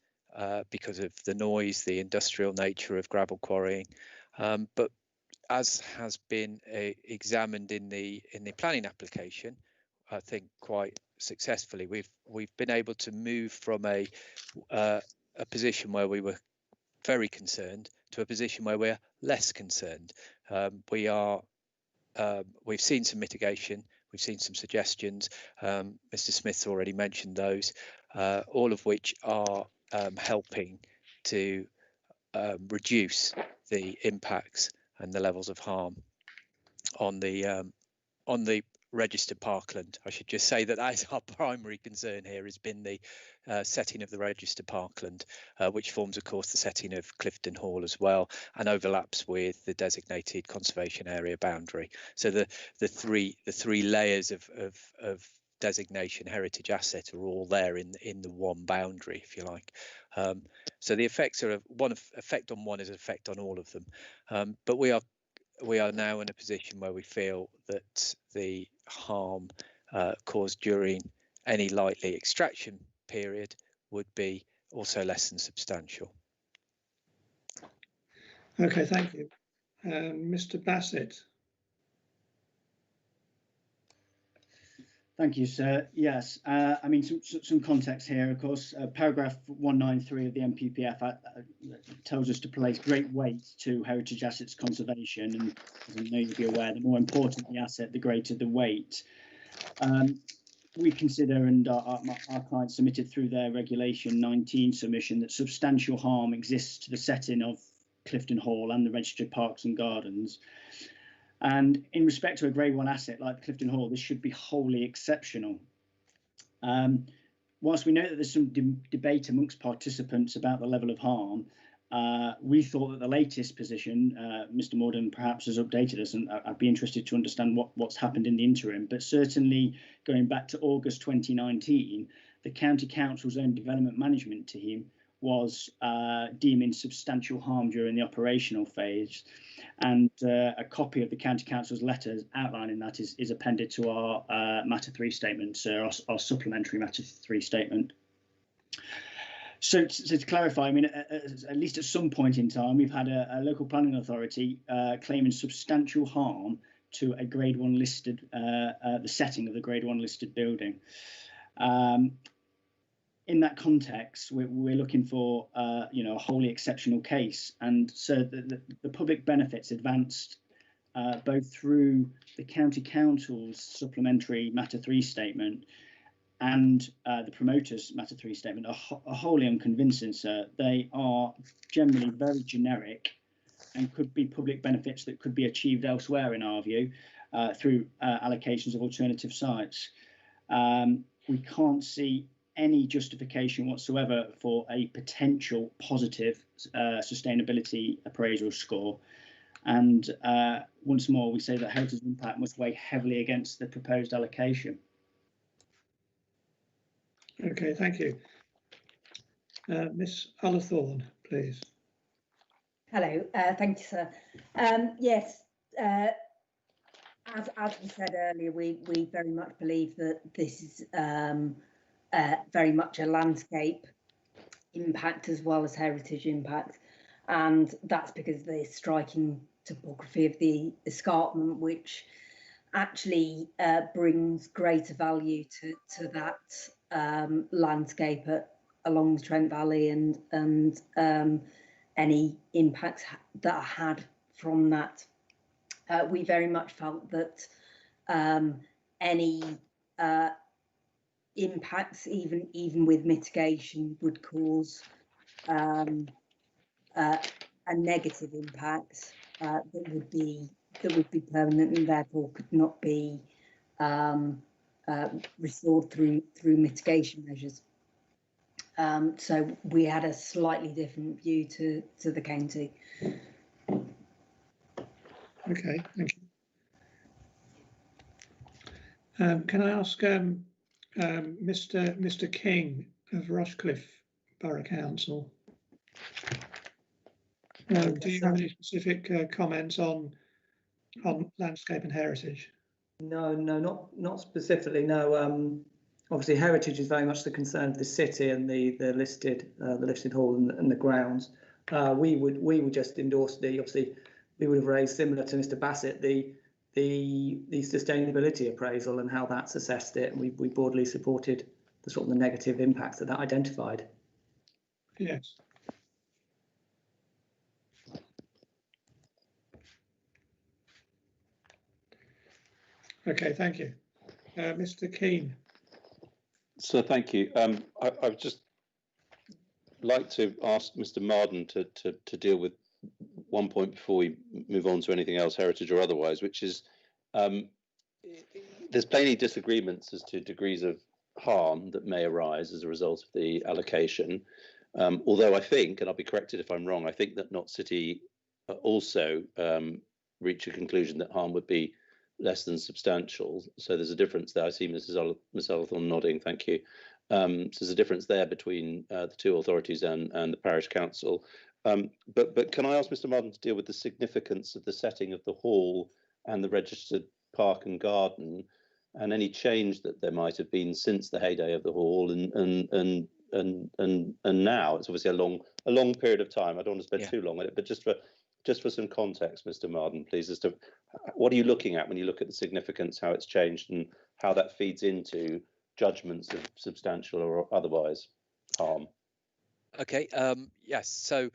Speaker 10: because of the noise, the industrial nature of gravel quarrying. But as has been examined in the planning application, I think quite successfully, we've been able to move from a position where we were very concerned to a position where we're less concerned. We've seen some mitigation, we've seen some suggestions. Mr. Smith's already mentioned those, all of which are helping to reduce the impacts and the levels of harm on the registered parkland. I should just say that is our primary concern here, has been the setting of the registered parkland, which forms, of course, the setting of Clifton Hall as well, and overlaps with the designated conservation area boundary. So the three layers of designation heritage asset are all there in the one boundary, if you like. So the effects are one effect on one is an effect on all of them. But we are now in a position where we feel that the harm caused during any likely extraction period would be also less than substantial.
Speaker 2: Okay, thank you. Mr. Bassett.
Speaker 5: Thank you, sir. Yes, I mean, some context here, of course. Paragraph 193 of the MPPF tells us to place great weight to heritage assets conservation, and as I know you'll be aware, the more important the asset, the greater the weight. We consider, and our clients submitted through their Regulation 19 submission, that substantial harm exists to the setting of Clifton Hall and the registered parks and gardens. And in respect to a Grade 1 asset like Clifton Hall, this should be wholly exceptional. Whilst we know that there's some debate amongst participants about the level of harm, we thought that the latest position, Mr. Morden perhaps has updated us, and I'd be interested to understand what's happened in the interim, but certainly going back to August 2019, the County Council's own development management team was deeming substantial harm during the operational phase, and a copy of the County Council's letters outlining that is appended to our Matter 3 statement, so our supplementary Matter 3 statement. So to clarify, I mean, at least at some point in time, we've had a local planning authority claiming substantial harm to a Grade 1 listed, the setting of the Grade 1 listed building. In that context, we're looking for, you know, a wholly exceptional case, and so the public benefits advanced both through the County Council's supplementary Matter 3 statement and the promoter's Matter 3 statement are wholly unconvincing, sir. They are generally very generic and could be public benefits that could be achieved elsewhere, in our view, through allocations of alternative sites. We can't see any justification whatsoever for a potential positive sustainability appraisal score. And once more, we say that heritage impact must weigh heavily against the proposed allocation.
Speaker 2: Okay, thank you. Miss Ullathorne, please.
Speaker 6: Hello, thank you, sir. Yes, as we said earlier, we very much believe that this is very much a landscape impact as well as heritage impact, and that's because of the striking topography of the escarpment, which actually brings greater value to that landscape along the Trent Valley, and any impacts that are had from that. We very much felt that any impacts, even with mitigation, would cause a negative impact that would be permanent and therefore could not be restored through mitigation measures. So we had a slightly different view to the county.
Speaker 2: Okay, thank you. Can I ask Mr. King of Rushcliffe Borough Council, do you have any specific comments on landscape and heritage?
Speaker 3: No, not specifically. No. Obviously, heritage is very much the concern of the city and the listed hall and the grounds. We would just endorse obviously we would have raised, similar to Mr. Bassett, the sustainability appraisal and how that's assessed it. And we broadly supported the sort of the negative impacts that identified.
Speaker 2: Yes. Okay, thank you. Mr. Keane.
Speaker 16: So thank you. I would just like to ask Mr. Marden to deal with one point before we move on to anything else, heritage or otherwise, which is there's plainly disagreements as to degrees of harm that may arise as a result of the allocation. Although I think, and I'll be corrected if I'm wrong, I think that Not City also reach a conclusion that harm would be less than substantial. So there's a difference there. I see Ms. Ullathorne nodding, thank you. So there's a difference there between the two authorities and the parish council. But can I ask Mr. Marden to deal with the significance of the setting of the hall and the registered park and garden, and any change that there might have been since the heyday of the hall, and now it's obviously a long period of time. I don't want to spend too long on it, but just for some context, Mr. Marden, please, as to what are you looking at when you look at the significance, how it's changed, and how that feeds into judgments of substantial or otherwise harm?
Speaker 10: Okay. Yes. So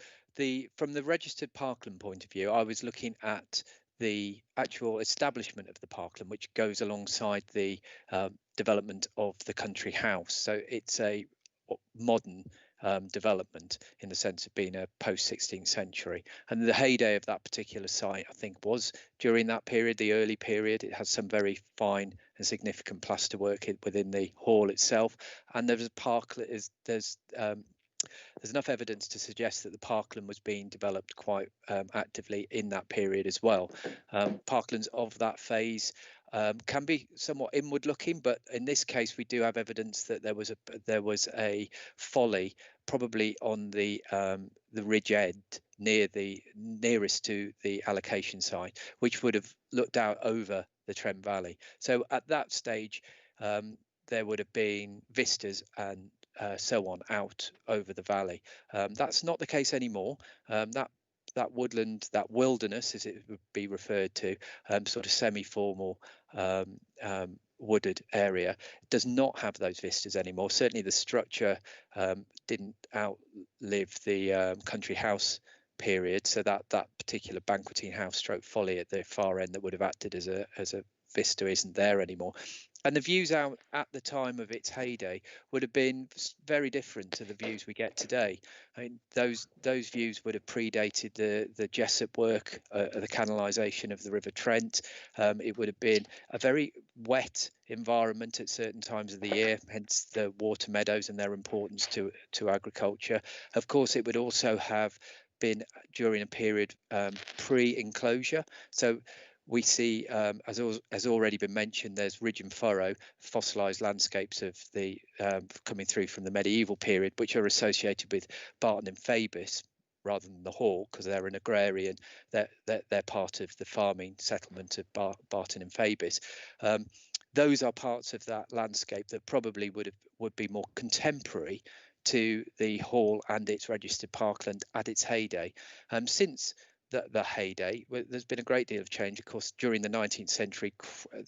Speaker 10: from the registered parkland point of view, I was looking at the actual establishment of the parkland, which goes alongside the development of the country house. So it's a modern development in the sense of being a post 16th century, and the heyday of that particular site, I think, was during that period, the early period. It has some very fine and significant plasterwork within the hall itself, and there's a parkland. There's enough evidence to suggest that the parkland was being developed quite actively in that period as well. Parklands of that phase can be somewhat inward looking, but in this case we do have evidence that there was a folly, probably on the ridge end nearest to the allocation site, which would have looked out over the Trent Valley. So at that stage there would have been vistas and so on out over the valley. That's not the case anymore. That woodland, that wilderness, as it would be referred to, sort of semi-formal wooded area, does not have those vistas anymore. Certainly the structure didn't outlive the country house period, so that particular banqueting house stroke folly at the far end that would have acted as a vista isn't there anymore. And the views out at the time of its heyday would have been very different to the views we get today. I mean, those views would have predated the Jessup work, the canalisation of the River Trent. It would have been a very wet environment at certain times of the year, hence the water meadows and their importance to agriculture. Of course, it would also have been during a period pre-enclosure. So we see, as has already been mentioned, there's ridge and furrow, fossilised landscapes of the coming through from the medieval period, which are associated with Barton and Fabus rather than the Hall, because they're an agrarian. They're part of the farming settlement of Barton and Fabus. Those are parts of that landscape that probably would be more contemporary to the Hall and its registered parkland at its heyday. Since the heyday, there's been a great deal of change, of course, during the 19th century,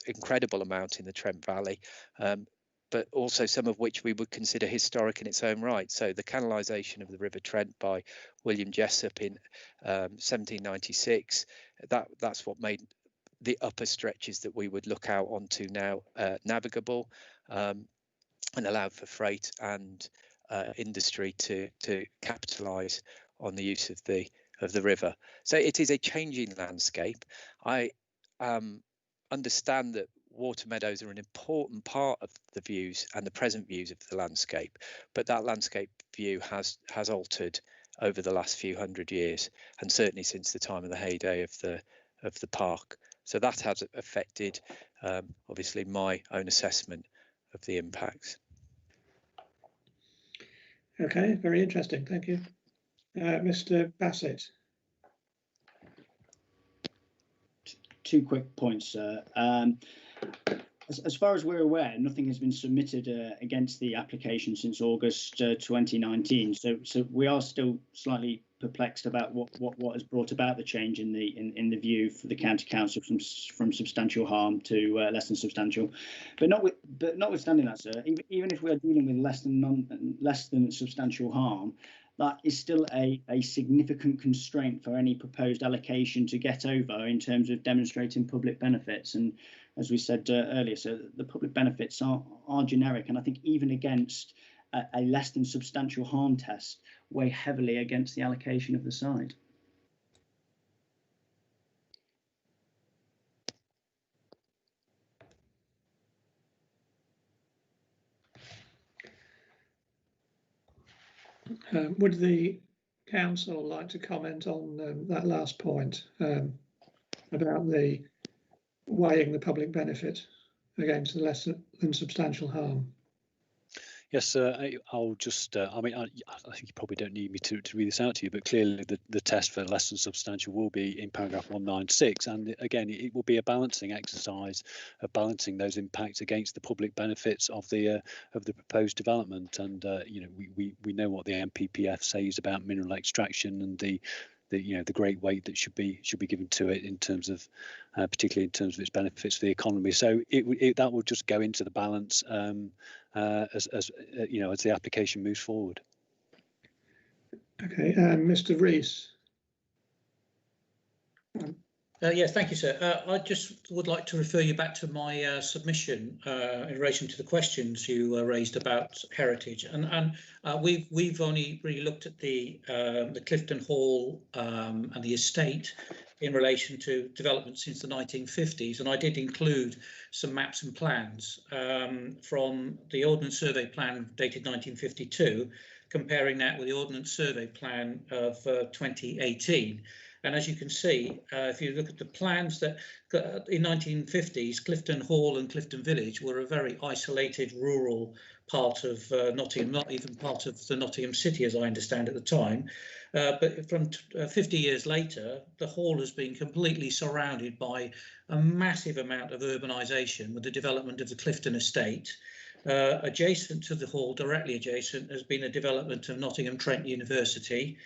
Speaker 10: incredible amount in the Trent Valley, but also some of which we would consider historic in its own right. So the canalisation of the River Trent by William Jessup in 1796, that's what made the upper stretches that we would look out onto now navigable, and allowed for freight and industry to capitalise on the use of the river. So it is a changing landscape. I understand that water meadows are an important part of the views and the present views of the landscape, but that landscape view has altered over the last few hundred years, and certainly since the time of the heyday of the park. So that has affected obviously my own assessment of the impacts.
Speaker 2: Okay, very interesting, thank you. Mr. Bassett.
Speaker 5: Two quick points, sir. As far as we're aware, nothing has been submitted against the application since August 2019. So we are still slightly perplexed about what has brought about the change in the view for the county council from substantial harm to less than substantial. But notwithstanding that, sir, even if we are dealing with less than substantial harm, that is still a significant constraint for any proposed allocation to get over in terms of demonstrating public benefits. And as we said earlier, so the public benefits are generic, and I think even against a less than substantial harm test weigh heavily against the allocation of the site.
Speaker 2: Would the council like to comment on that last point about the weighing the public benefit against the less than substantial harm?
Speaker 9: Yes, I'll just, I mean, I think you probably don't need me to read this out to you, but clearly the test for less than substantial will be in paragraph 196. And again, it will be a balancing exercise of balancing those impacts against the public benefits of the proposed development. And, you know, we know what the MPPF says about mineral extraction and the great weight that should be given to it in terms of, particularly in terms of its benefits for the economy. So that will just go into the balance as the application moves forward.
Speaker 2: Okay, Mr. Rees.
Speaker 15: Yes, thank you, sir. I just would like to refer you back to my submission in relation to the questions you raised about heritage, and we've only really looked at the Clifton Hall and the estate in relation to development since the 1950s, and I did include some maps and plans from the Ordnance Survey Plan dated 1952, comparing that with the Ordnance Survey Plan of 2018. And as you can see, if you look at the plans that in 1950s, Clifton Hall and Clifton Village were a very isolated rural part of Nottingham, not even part of the Nottingham city, as I understand at the time. But from 50 years later, the Hall has been completely surrounded by a massive amount of urbanisation with the development of the Clifton estate. Adjacent to the Hall, directly adjacent, has been a development of Nottingham Trent University.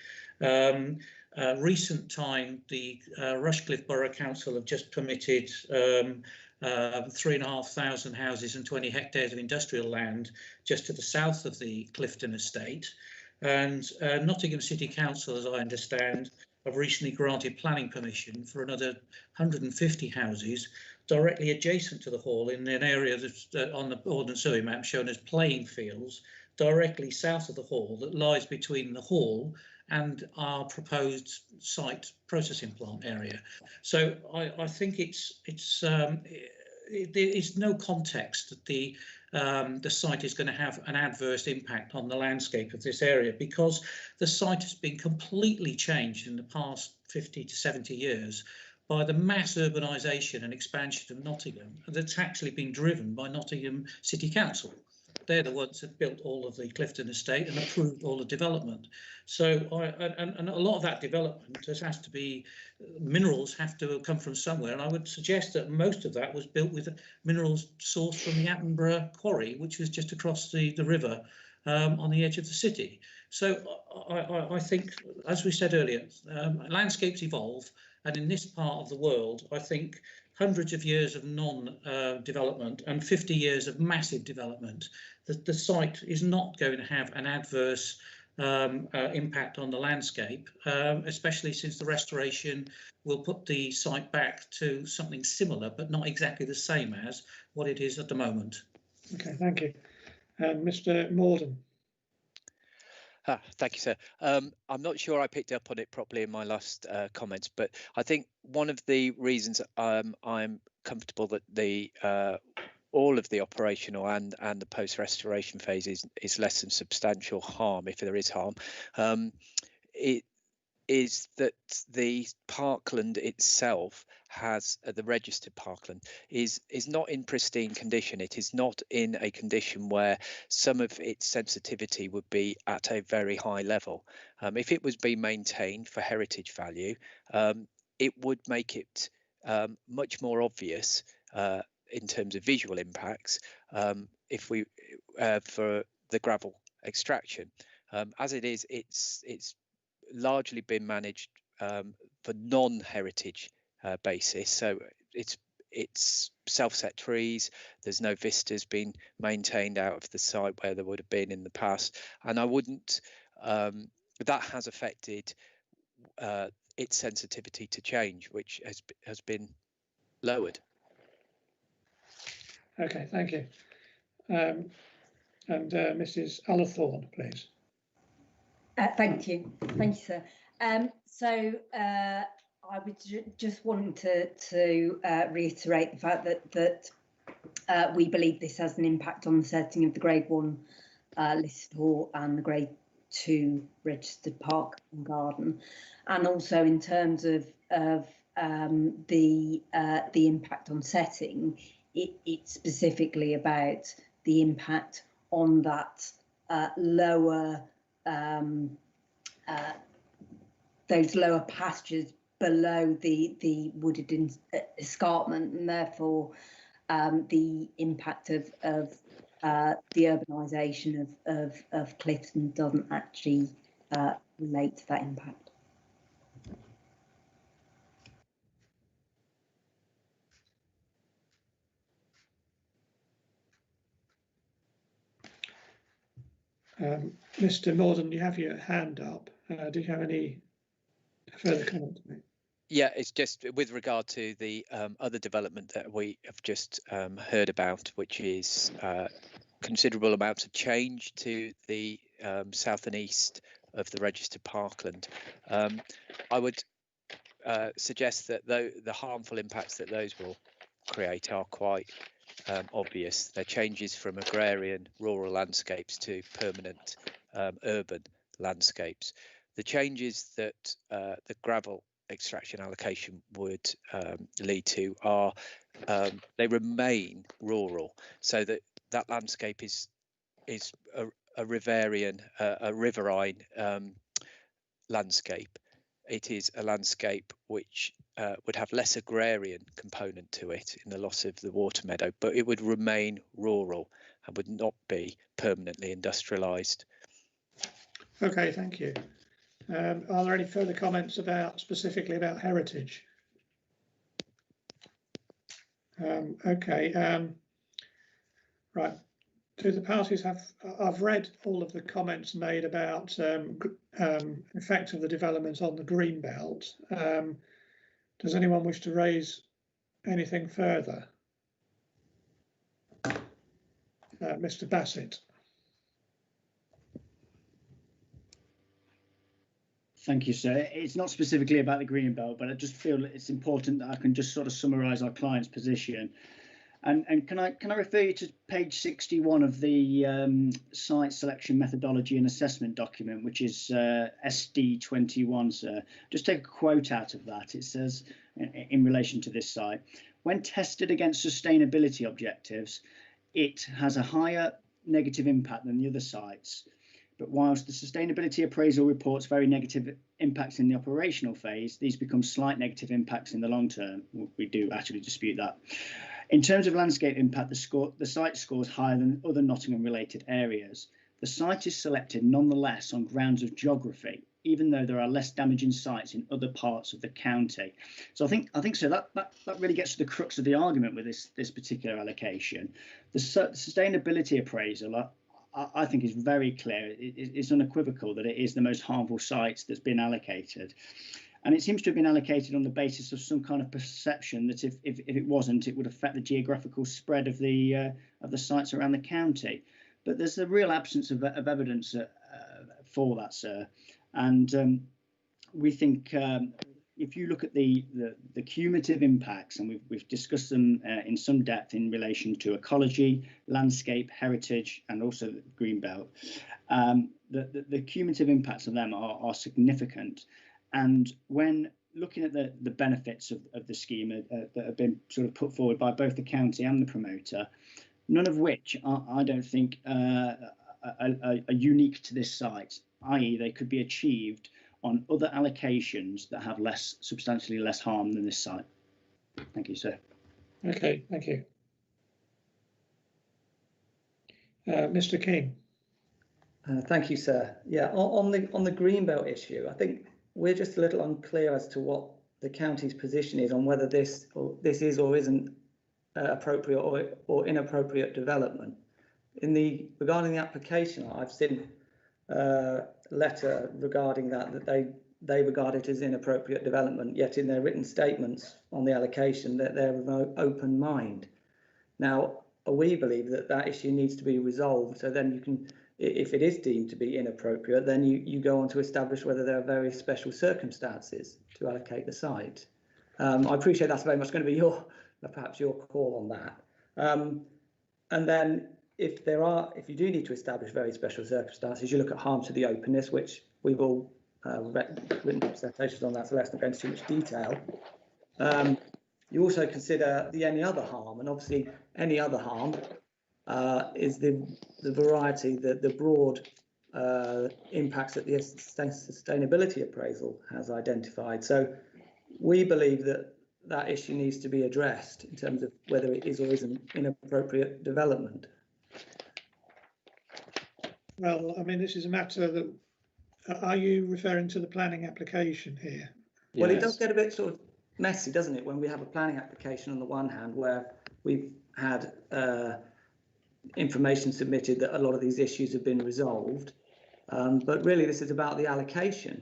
Speaker 15: Recent time, the Rushcliffe Borough Council have just permitted 3,500 houses and 20 hectares of industrial land just to the south of the Clifton estate. And Nottingham City Council, as I understand, have recently granted planning permission for another 150 houses directly adjacent to the Hall in an area that's on the Ordnance Survey map shown as playing fields, directly south of the Hall, that lies between the Hall and our proposed site processing plant area. So I think there is no context that the site is going to have an adverse impact on the landscape of this area, because the site has been completely changed in the past 50 to 70 years by the mass urbanisation and expansion of Nottingham that's actually been driven by Nottingham City Council. They're the ones that built all of the Clifton estate and approved all the development. So, and a lot of that development has to be, minerals have to come from somewhere. And I would suggest that most of that was built with minerals sourced from the Attenborough quarry, which was just across the river on the edge of the city. So I think, as we said earlier, landscapes evolve. And in this part of the world, I think hundreds of years of non-development and 50 years of massive development, that the site is not going to have an adverse impact on the landscape, especially since the restoration will put the site back to something similar, but not exactly the same as what it is at the moment.
Speaker 2: Okay, thank you. Mr. Morden.
Speaker 10: Thank you, sir. I'm not sure I picked up on it properly in my last comments, but I think one of the reasons I'm comfortable that the all of the operational and the post-restoration phase is less than substantial harm, if there is harm, it is that the parkland itself has the registered parkland is not in pristine condition. It is not in a condition where some of its sensitivity would be at a very high level. If it was being maintained for heritage value, it would make it much more obvious in terms of visual impacts if we for the gravel extraction. As it is, it's largely been managed for non-heritage basis, so it's self-set trees. There's no vistas being maintained out of the site where there would have been in the past, and I wouldn't that has affected its sensitivity to change, which has been lowered.
Speaker 2: Okay, thank you. And Mrs. Allathorne, please.
Speaker 6: Thank you, sir. So I would just want to reiterate the fact that we believe this has an impact on the setting of the Grade 1 listed hall and the Grade 2 registered park and garden, and also in terms of the impact on setting. It's specifically about the impact on that lower those lower pastures below the wooded escarpment, and therefore the impact of the urbanisation of Clifton doesn't actually relate to that impact.
Speaker 2: Mr. Morden, you have your hand up. Do you have any further comment to make?
Speaker 10: Yeah, it's just with regard to the other development that we have just heard about, which is considerable amounts of change to the south and east of the registered parkland. I would suggest that the harmful impacts that those will create are quite obvious. They're changes from agrarian rural landscapes to permanent urban landscapes. The changes that the gravel extraction allocation would lead to are they remain rural, so that landscape is a riverian, a riverine landscape. It is a landscape which would have less agrarian component to it in the loss of the water meadow, but it would remain rural and would not be permanently industrialised.
Speaker 2: Okay, thank you. Are there any further comments specifically about heritage? Okay, right. Do the parties I've read all of the comments made about effect of the development on the green belt. Does anyone wish to raise anything further? Mr. Bassett.
Speaker 5: Thank you, sir. It's not specifically about the green belt, but I just feel that it's important that I can just sort of summarise our client's position. And can I refer you to page 61 of the site selection methodology and assessment document, which is SD21, sir. Just take a quote out of that. It says, in relation to this site, when tested against sustainability objectives, it has a higher negative impact than the other sites. But whilst the sustainability appraisal reports very negative impacts in the operational phase, these become slight negative impacts in the long term. We do actually dispute that. In terms of landscape impact, the site scores higher than other Nottingham-related areas. The site is selected nonetheless on grounds of geography, even though there are less damaging sites in other parts of the county. So I think so that really gets to the crux of the argument with this particular allocation. The sustainability appraisal, I think, is very clear. It's unequivocal that it is the most harmful site that's been allocated. And it seems to have been allocated on the basis of some kind of perception that if it wasn't, it would affect the geographical spread of the sites around the county. But there's a real absence of evidence for that, sir. And we think if you look at the cumulative impacts, and we've discussed them in some depth in relation to ecology, landscape, heritage, and also the greenbelt, the cumulative impacts of them are significant. And when looking at the benefits of the scheme that have been sort of put forward by both the county and the promoter, none of which I don't think are unique to this site, i.e. they could be achieved on other allocations that have substantially less harm than this site. Thank you, sir.
Speaker 2: Okay, thank you. Mr. King.
Speaker 3: Thank you, sir. Yeah, on the greenbelt issue, I think we're just a little unclear as to what the county's position is on whether this is or isn't appropriate or inappropriate development. Regarding the application, I've seen a letter regarding that they regard it as inappropriate development, yet in their written statements on the allocation that they're of an open mind. Now, we believe that issue needs to be resolved, so then you can, if it is deemed to be inappropriate, then you go on to establish whether there are very special circumstances to allocate the site. I appreciate that's very much going to be perhaps your call on that. And then if you do need to establish very special circumstances, you look at harm to the openness, which we've all written presentations on that, so let's not go into too much detail. You also consider the any other harm, and obviously any other harm is the variety, the broad impacts that the sustainability appraisal has identified. So we believe that that issue needs to be addressed in terms of whether it is or isn't inappropriate development.
Speaker 2: Well, I mean, this is a matter that, are you referring to the planning application here?
Speaker 3: Well, it does get a bit sort of messy, doesn't it, when we have a planning application on the one hand where we've had information submitted that a lot of these issues have been resolved, but really this is about the allocation.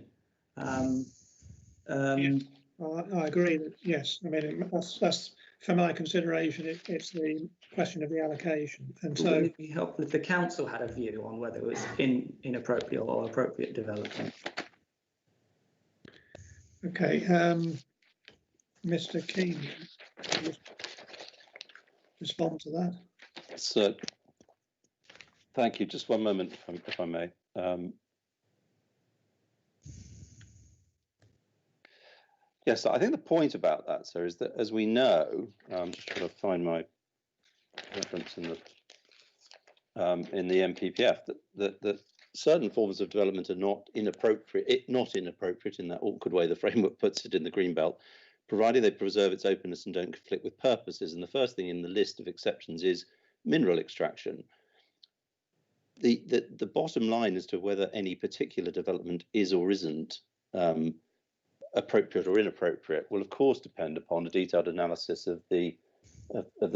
Speaker 2: Well, I agree that, yes, I mean, that's for my consideration, it's the question of the allocation. And so
Speaker 3: it would be helpful if the council had a view on whether it was inappropriate or appropriate development.
Speaker 2: Okay, Mr. Keane, respond to that.
Speaker 16: So, thank you. Just one moment, if I may. Yes, I think the point about that, sir, is that as we know, I'm just trying to find my reference in the MPPF, that certain forms of development are not inappropriate in that awkward way the framework puts it in the Greenbelt, provided they preserve its openness and don't conflict with purposes. And the first thing in the list of exceptions is mineral extraction. The bottom line as to whether any particular development is or isn't appropriate or inappropriate will of course depend upon a detailed analysis of the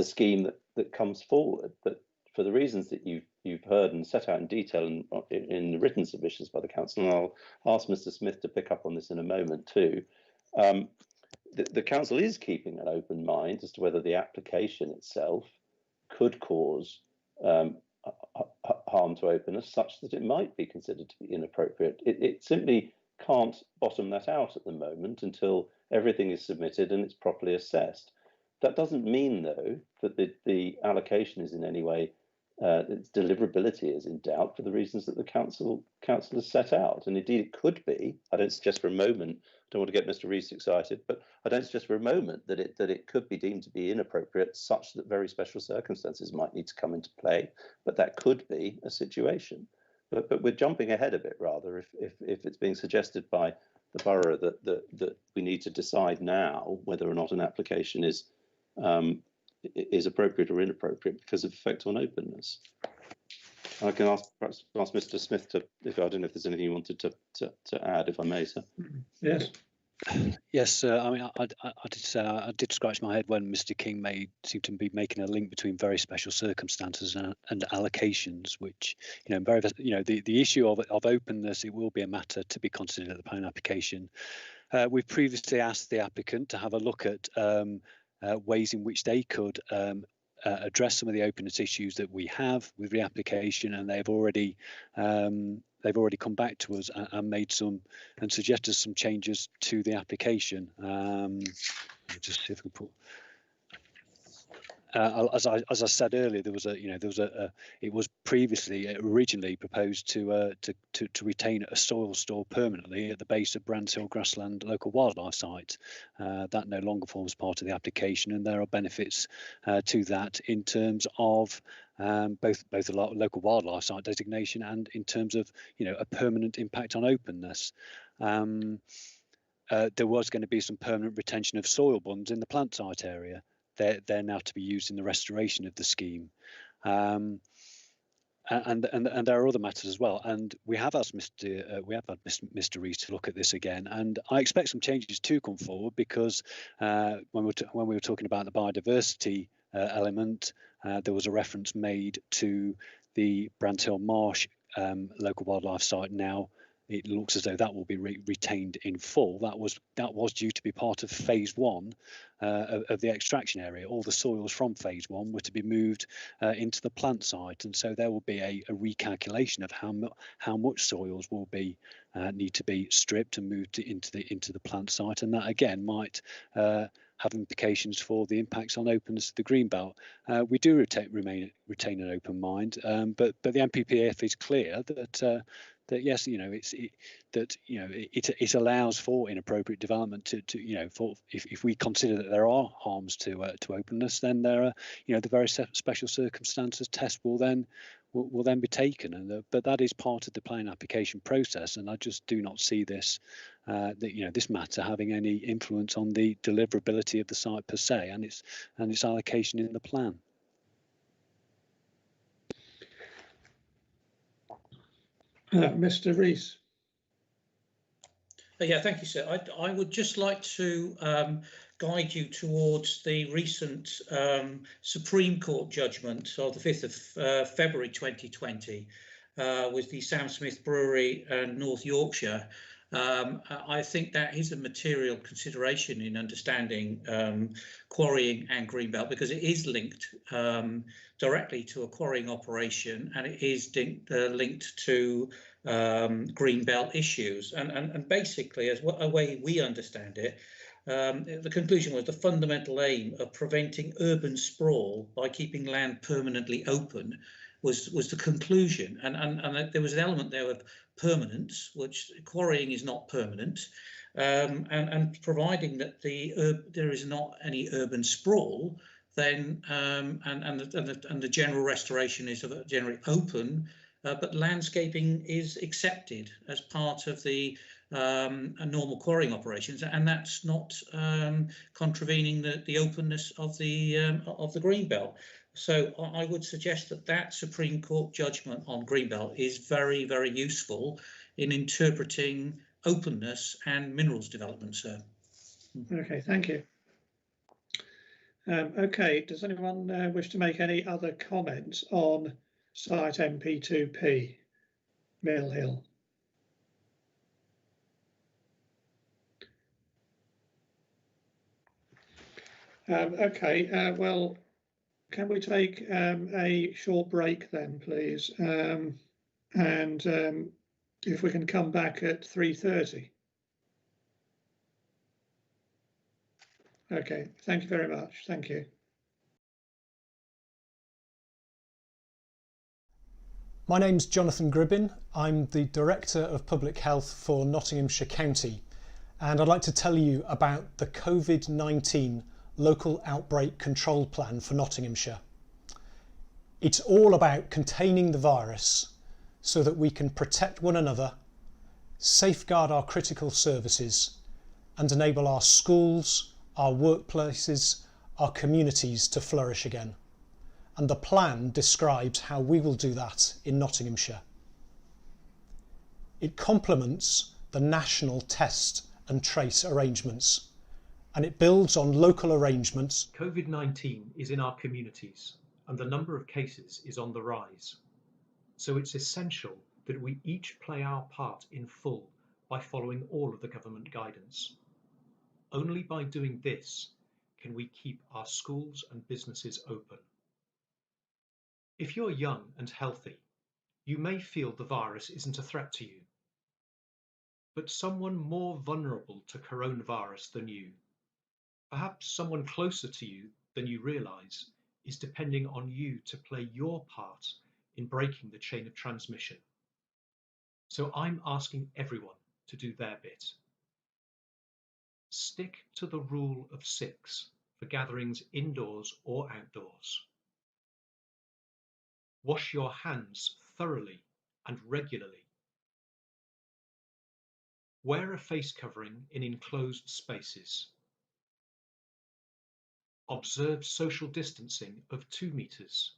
Speaker 16: scheme that comes forward. But for the reasons that you've heard and set out in detail in the written submissions by the council, and I'll ask Mr. Smith to pick up on this in a moment too, the council is keeping an open mind as to whether the application itself could cause harm to openness such that it might be considered to be inappropriate. It simply can't bottom that out at the moment until everything is submitted and it's properly assessed. That doesn't mean, though, that the allocation is in any way, its deliverability is in doubt for the reasons that the council has set out. And indeed, it could be. I don't suggest for a moment, I don't want to get Mr. Rees excited, but I don't suggest for a moment that it could be deemed to be inappropriate, such that very special circumstances might need to come into play. But that could be a situation. But we're jumping ahead a bit rather if it's being suggested by the borough that we need to decide now whether or not an application is appropriate or inappropriate because of effect on openness. I can perhaps ask Mr. Smith to, I don't know if there's anything you wanted to add, if I may, sir.
Speaker 2: Yes.
Speaker 9: Yes, I mean, I did scratch my head when Mr. King seemed to be making a link between very special circumstances and allocations, which, the issue of openness, it will be a matter to be considered at the plan application. We've previously asked the applicant to have a look at ways in which they could address some of the openness issues that we have with the application, and they've already come back to us and made some and suggested some changes to the application. Just see if we can put. As I said earlier, it was previously originally proposed to retain a soil store permanently at the base of Brands Hill Grassland Local Wildlife Site. That no longer forms part of the application, and there are benefits to that in terms of both the local wildlife site designation and in terms of a permanent impact on openness. There was going to be some permanent retention of soil bunds in the plant site area. They're now to be used in the restoration of the scheme, and there are other matters as well. And we have asked Mr. Rees to look at this again, and I expect some changes to come forward because when we were talking about the biodiversity element, there was a reference made to the Brands Hill Marsh local wildlife site. Now it looks as though that will be retained in full. That was due to be part of phase 1 of the extraction area. All the soils from phase 1 were to be moved into the plant site, and so there will be a recalculation of how much soils will be need to be stripped and moved into the plant site, and that again might have implications for the impacts on openness of the greenbelt. We do retain an open mind, but the MPPF is clear that yes, it allows for inappropriate development to for if we consider that there are harms to openness, then there are the very special circumstances test will then be taken, and but that is part of the planning application process, and I just do not see this this matter having any influence on the deliverability of the site per se and its allocation in the plan.
Speaker 2: Mr. Rees.
Speaker 15: Yeah, thank you, sir. I would just like to guide you towards the recent Supreme Court judgment of the 5th of February 2020 with the Sam Smith Brewery and North Yorkshire. I think that is a material consideration in understanding quarrying and greenbelt, because it is linked directly to a quarrying operation, and it is linked to greenbelt issues. And basically, as a way we understand it, the conclusion was the fundamental aim of preventing urban sprawl by keeping land permanently open was the conclusion, and there was an element there of permanence, which quarrying is not permanent, and providing that there is not any urban sprawl, then and the general restoration is generally open, but landscaping is accepted as part of the normal quarrying operations, and that's not contravening the openness of the greenbelt. So I would suggest that Supreme Court judgment on greenbelt is very, very useful in interpreting openness and minerals development, sir.
Speaker 2: Okay, thank you. Okay, does anyone wish to make any other comments on site MP2p, Mill Hill? Okay, well, can we take a short break then, please? And if we can come back at 3:30. Okay, thank you very much. Thank you.
Speaker 1: My name's Jonathan Gribbin. I'm the Director of Public Health for Nottinghamshire County, and I'd like to tell you about the COVID-19 Local Outbreak Control Plan for Nottinghamshire. It's all about containing the virus so that we can protect one another, safeguard our critical services, and enable our schools, our workplaces, our communities to flourish again. And the plan describes how we will do that in Nottinghamshire. It complements the national test and trace arrangements, and it builds on local arrangements.
Speaker 17: COVID-19 is in our communities, and the number of cases is on the rise. So it's essential that we each play our part in full by following all of the government guidance. Only by doing this can we keep our schools and businesses open. If you're young and healthy, you may feel the virus isn't a threat to you. But someone more vulnerable to coronavirus than you, perhaps someone closer to you than you realise, is depending on you to play your part in breaking the chain of transmission. So I'm asking everyone to do their bit. Stick to the rule of 6 for gatherings indoors or outdoors. Wash your hands thoroughly and regularly. Wear a face covering in enclosed spaces. Observe social distancing of 2 metres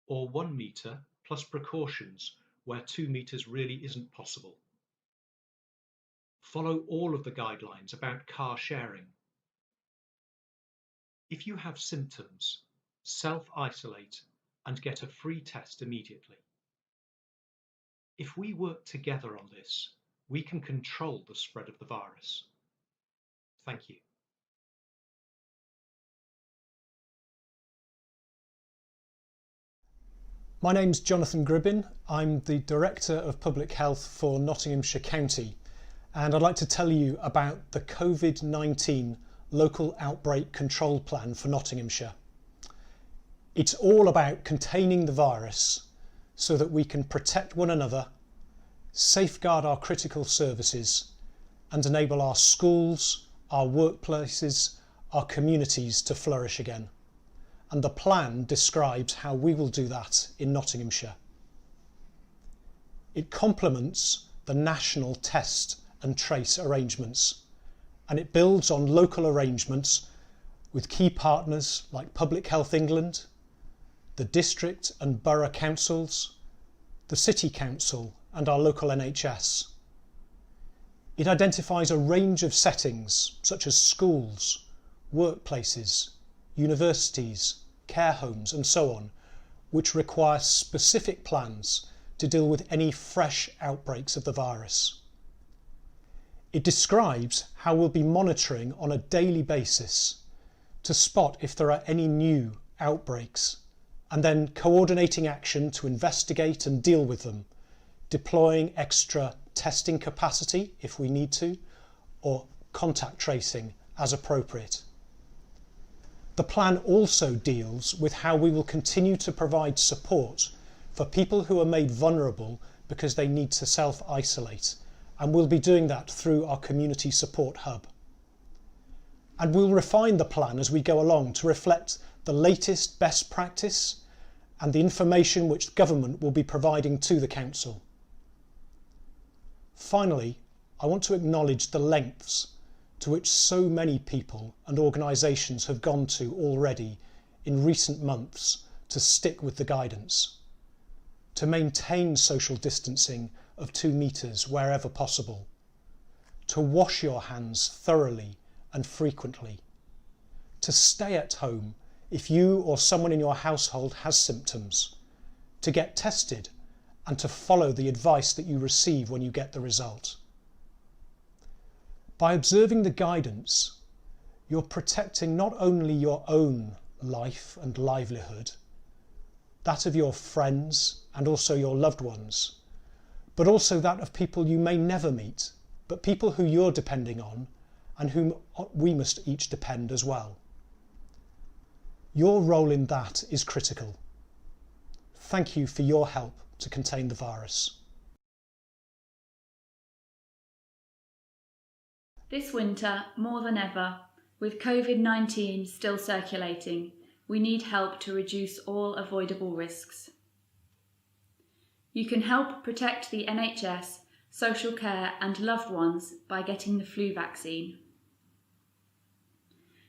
Speaker 17: or 1 metre plus precautions where 2 metres really isn't possible. Follow all of the guidelines about car sharing. If you have symptoms, self-isolate and get a free test immediately. If we work together on this, we can control the spread of the virus. Thank you.
Speaker 1: My name's Jonathan Gribbin. I'm the Director of Public Health for Nottinghamshire County, and I'd like to tell you about the COVID-19 Local Outbreak Control Plan for Nottinghamshire. It's all about containing the virus so that we can protect one another, safeguard our critical services and enable our schools, our workplaces, our communities to flourish again. And the plan describes how we will do that in Nottinghamshire. It complements the national test and trace arrangements, and it builds on local arrangements with key partners like Public Health England, the district and borough councils, the City Council and our local NHS. It identifies a range of settings such as schools, workplaces, universities, care homes and so on, which require specific plans to deal with any fresh outbreaks of the virus. It describes how we'll be monitoring on a daily basis to spot if there are any new outbreaks, and then coordinating action to investigate and deal with them, deploying extra testing capacity if we need to, or contact tracing as appropriate. The plan also deals with how we will continue to provide support for people who are made vulnerable because they need to self-isolate, and we'll be doing that through our community support hub. And we'll refine the plan as we go along to reflect the latest best practice and the information which government will be providing to the council. Finally, I want to acknowledge the lengths to which so many people and organisations have gone to already in recent months to stick with the guidance, to maintain social distancing of 2 metres wherever possible, to wash your hands thoroughly and frequently, to stay at home if you or someone in your household has symptoms, to get tested and to follow the advice that you receive when you get the result. By observing the guidance, you're protecting not only your own life and livelihood, that of your friends and also your loved ones, but also that of people you may never meet, but people who you're depending on and whom we must each depend as well. Your role in that is critical. Thank you for your help to contain the virus.
Speaker 18: This winter, more than ever, with COVID-19 still circulating, we need help to reduce all avoidable risks. You can help protect the NHS, social care and loved ones by getting the flu vaccine.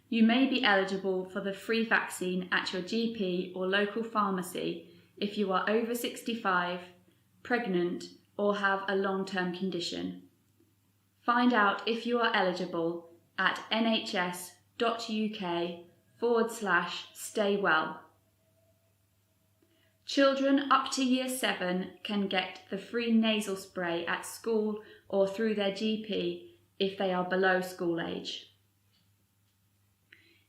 Speaker 18: You may be eligible for the free vaccine at your GP or local pharmacy if you are over 65, pregnant or have a long-term condition. Find out if you are eligible at nhs.uk/stay well. Children up to year 7 can get the free nasal spray at school or through their GP if they are below school age.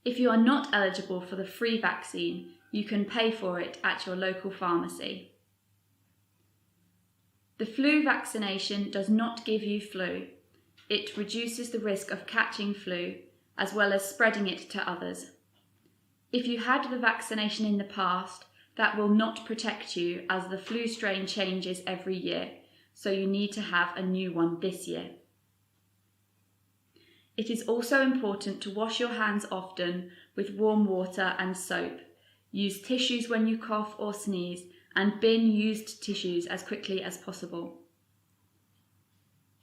Speaker 18: If you are not eligible for the free vaccine, you can pay for it at your local pharmacy. The flu vaccination does not give you flu. It reduces the risk of catching flu, as well as spreading it to others. If you had the vaccination in the past, that will not protect you as the flu strain changes every year, so you need to have a new one this year. It is also important to wash your hands often with warm water and soap. Use tissues when you cough or sneeze, and bin used tissues as quickly as possible.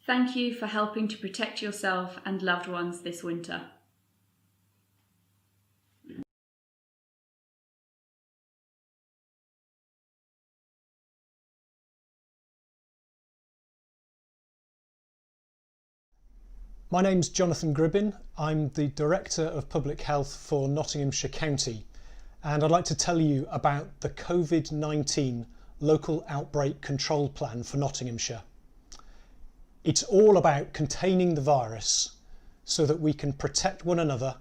Speaker 18: Thank you for helping to protect yourself and loved ones this winter.
Speaker 1: My name's Jonathan Gribbin. I'm the Director of Public Health for Nottinghamshire County, and I'd like to tell you about the COVID-19 Local Outbreak Control Plan for Nottinghamshire. It's all about containing the virus so that we can protect one another,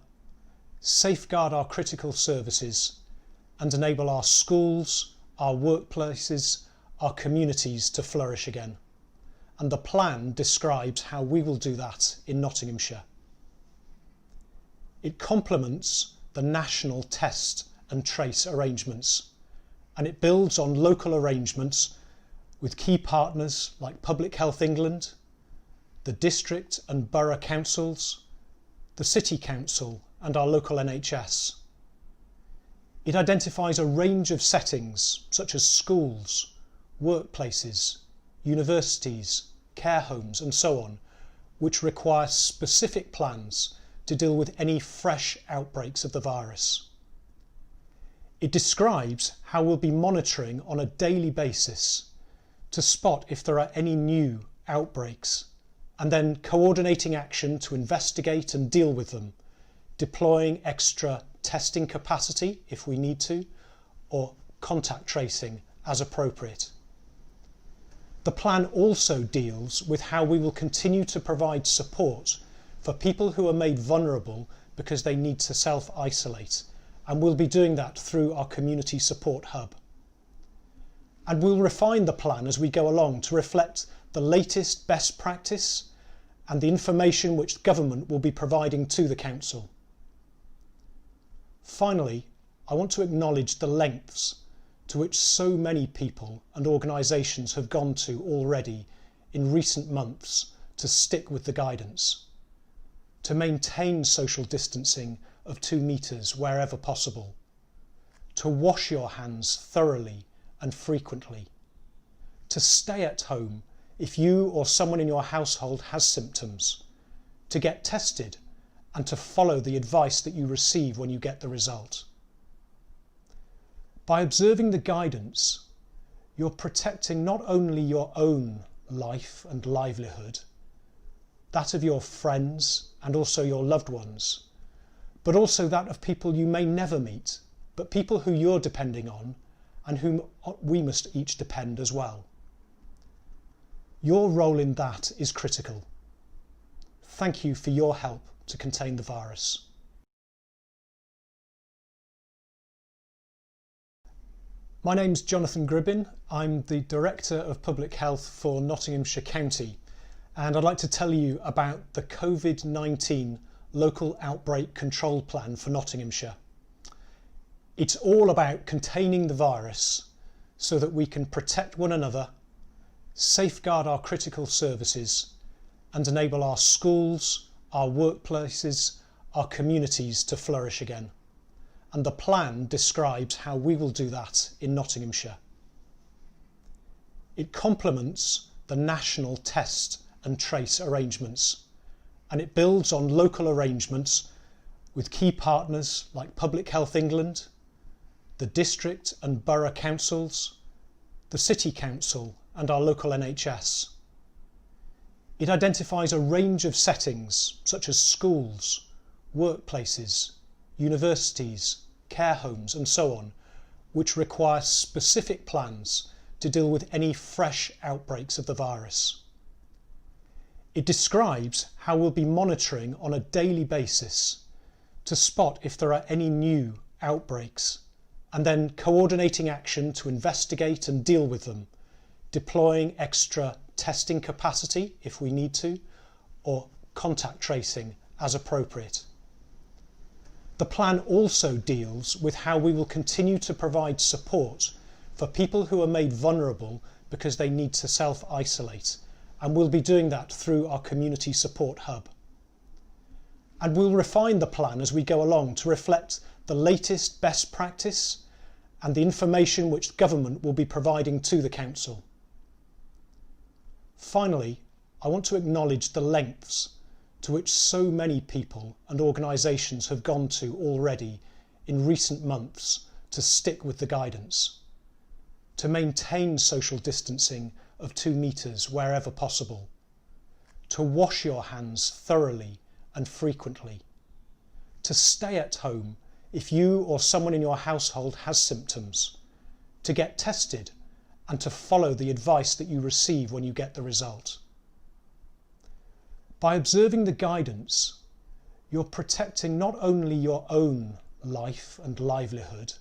Speaker 1: safeguard our critical services, and enable our schools, our workplaces, our communities to flourish again. And the plan describes how we will do that in Nottinghamshire. It complements the national test and trace arrangements, and it builds on local arrangements with key partners like Public Health England, the district and borough councils, the city council and our local NHS. It identifies a range of settings such as schools, workplaces, universities, care homes and so on, which require specific plans to deal with any fresh outbreaks of the virus. It describes how we'll be monitoring on a daily basis to spot if there are any new outbreaks, and then coordinating action to investigate and deal with them, deploying extra testing capacity if we need to, or contact tracing as appropriate. The plan also deals with how we will continue to provide support for people who are made vulnerable because they need to self-isolate, and we'll be doing that through our community support hub. And we'll refine the plan as we go along to reflect the latest best practice and the information which government will be providing to the council. Finally, I want to acknowledge the lengths to which so many people and organisations have gone to already in recent months to stick with the guidance, to maintain social distancing of 2 metres wherever possible, to wash your hands thoroughly and frequently, to stay at home if you or someone in your household has symptoms, to get tested and to follow the advice that you receive when you get the result. By observing the guidance, you're protecting not only your own life and livelihood, that of your friends and also your loved ones, but also that of people you may never meet, but people who you're depending on and whom we must each depend as well. Your role in that is critical. Thank you for your help to contain the virus. My name's Jonathan Gribbin. I'm the Director of Public Health for Nottinghamshire County, and I'd like to tell you about the COVID-19 Local Outbreak Control Plan for Nottinghamshire. It's all about containing the virus so that we can protect one another, safeguard our critical services, and enable our schools, our workplaces, our communities to flourish again. And the plan describes how we will do that in Nottinghamshire. It complements the national test and trace arrangements, and it builds on local arrangements with key partners like Public Health England, the district and borough councils, the city council and our local NHS. It identifies a range of settings such as schools, workplaces, universities, care homes and so on, which require specific plans to deal with any fresh outbreaks of the virus. It describes how we'll be monitoring on a daily basis to spot if there are any new outbreaks, and then coordinating action to investigate and deal with them, deploying extra testing capacity if we need to, or contact tracing as appropriate. The plan also deals with how we will continue to provide support for people who are made vulnerable because they need to self-isolate, and we'll be doing that through our community support hub. And we'll refine the plan as we go along to reflect the latest best practice and the information which government will be providing to the council. Finally, I want to acknowledge the lengths to which so many people and organisations have gone to already in recent months to stick with the guidance, to maintain social distancing of 2 metres wherever possible, to wash your hands thoroughly and frequently, to stay at home if you or someone in your household has symptoms, to get tested and to follow the advice that you receive when you get the result. By observing the guidance, you're protecting not only your own life and livelihood,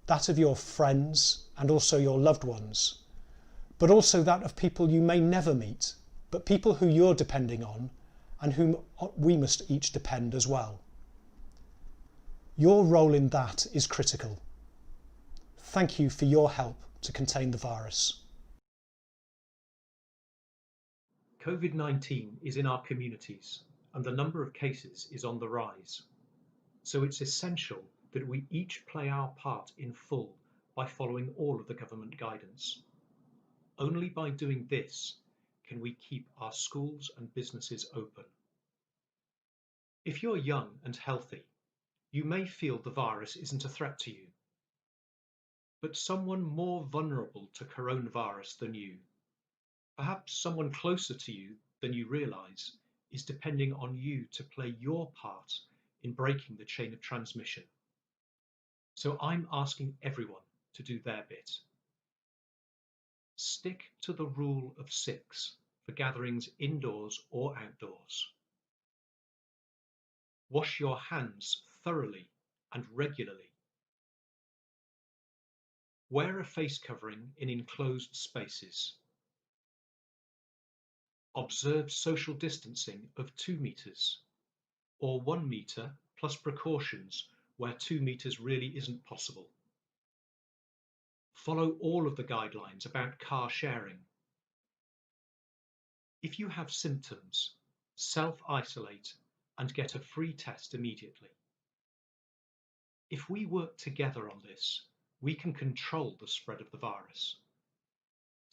Speaker 1: that of your friends and also your loved ones, but also that of people you may never meet, but people who you're depending on and whom we must each depend as well. Your role in that is critical. Thank you for your help to contain the virus.
Speaker 17: COVID-19 is in our communities and the number of cases is on the rise. So it's essential that we each play our part in full by following all of the government guidance. Only by doing this can we keep our schools and businesses open. If you're young and healthy, you may feel the virus isn't a threat to you. But someone more vulnerable to coronavirus than you, perhaps someone closer to you than you realise, is depending on you to play your part in breaking the chain of transmission. So I'm asking everyone to do their bit. Stick to the rule of 6 for gatherings indoors or outdoors. Wash your hands thoroughly and regularly. Wear a face covering in enclosed spaces. Observe social distancing of 2 metres or 1 metre plus precautions where 2 metres really isn't possible. Follow all of the guidelines about car sharing. If you have symptoms, self-isolate and get a free test immediately. If we work together on this, we can control the spread of the virus.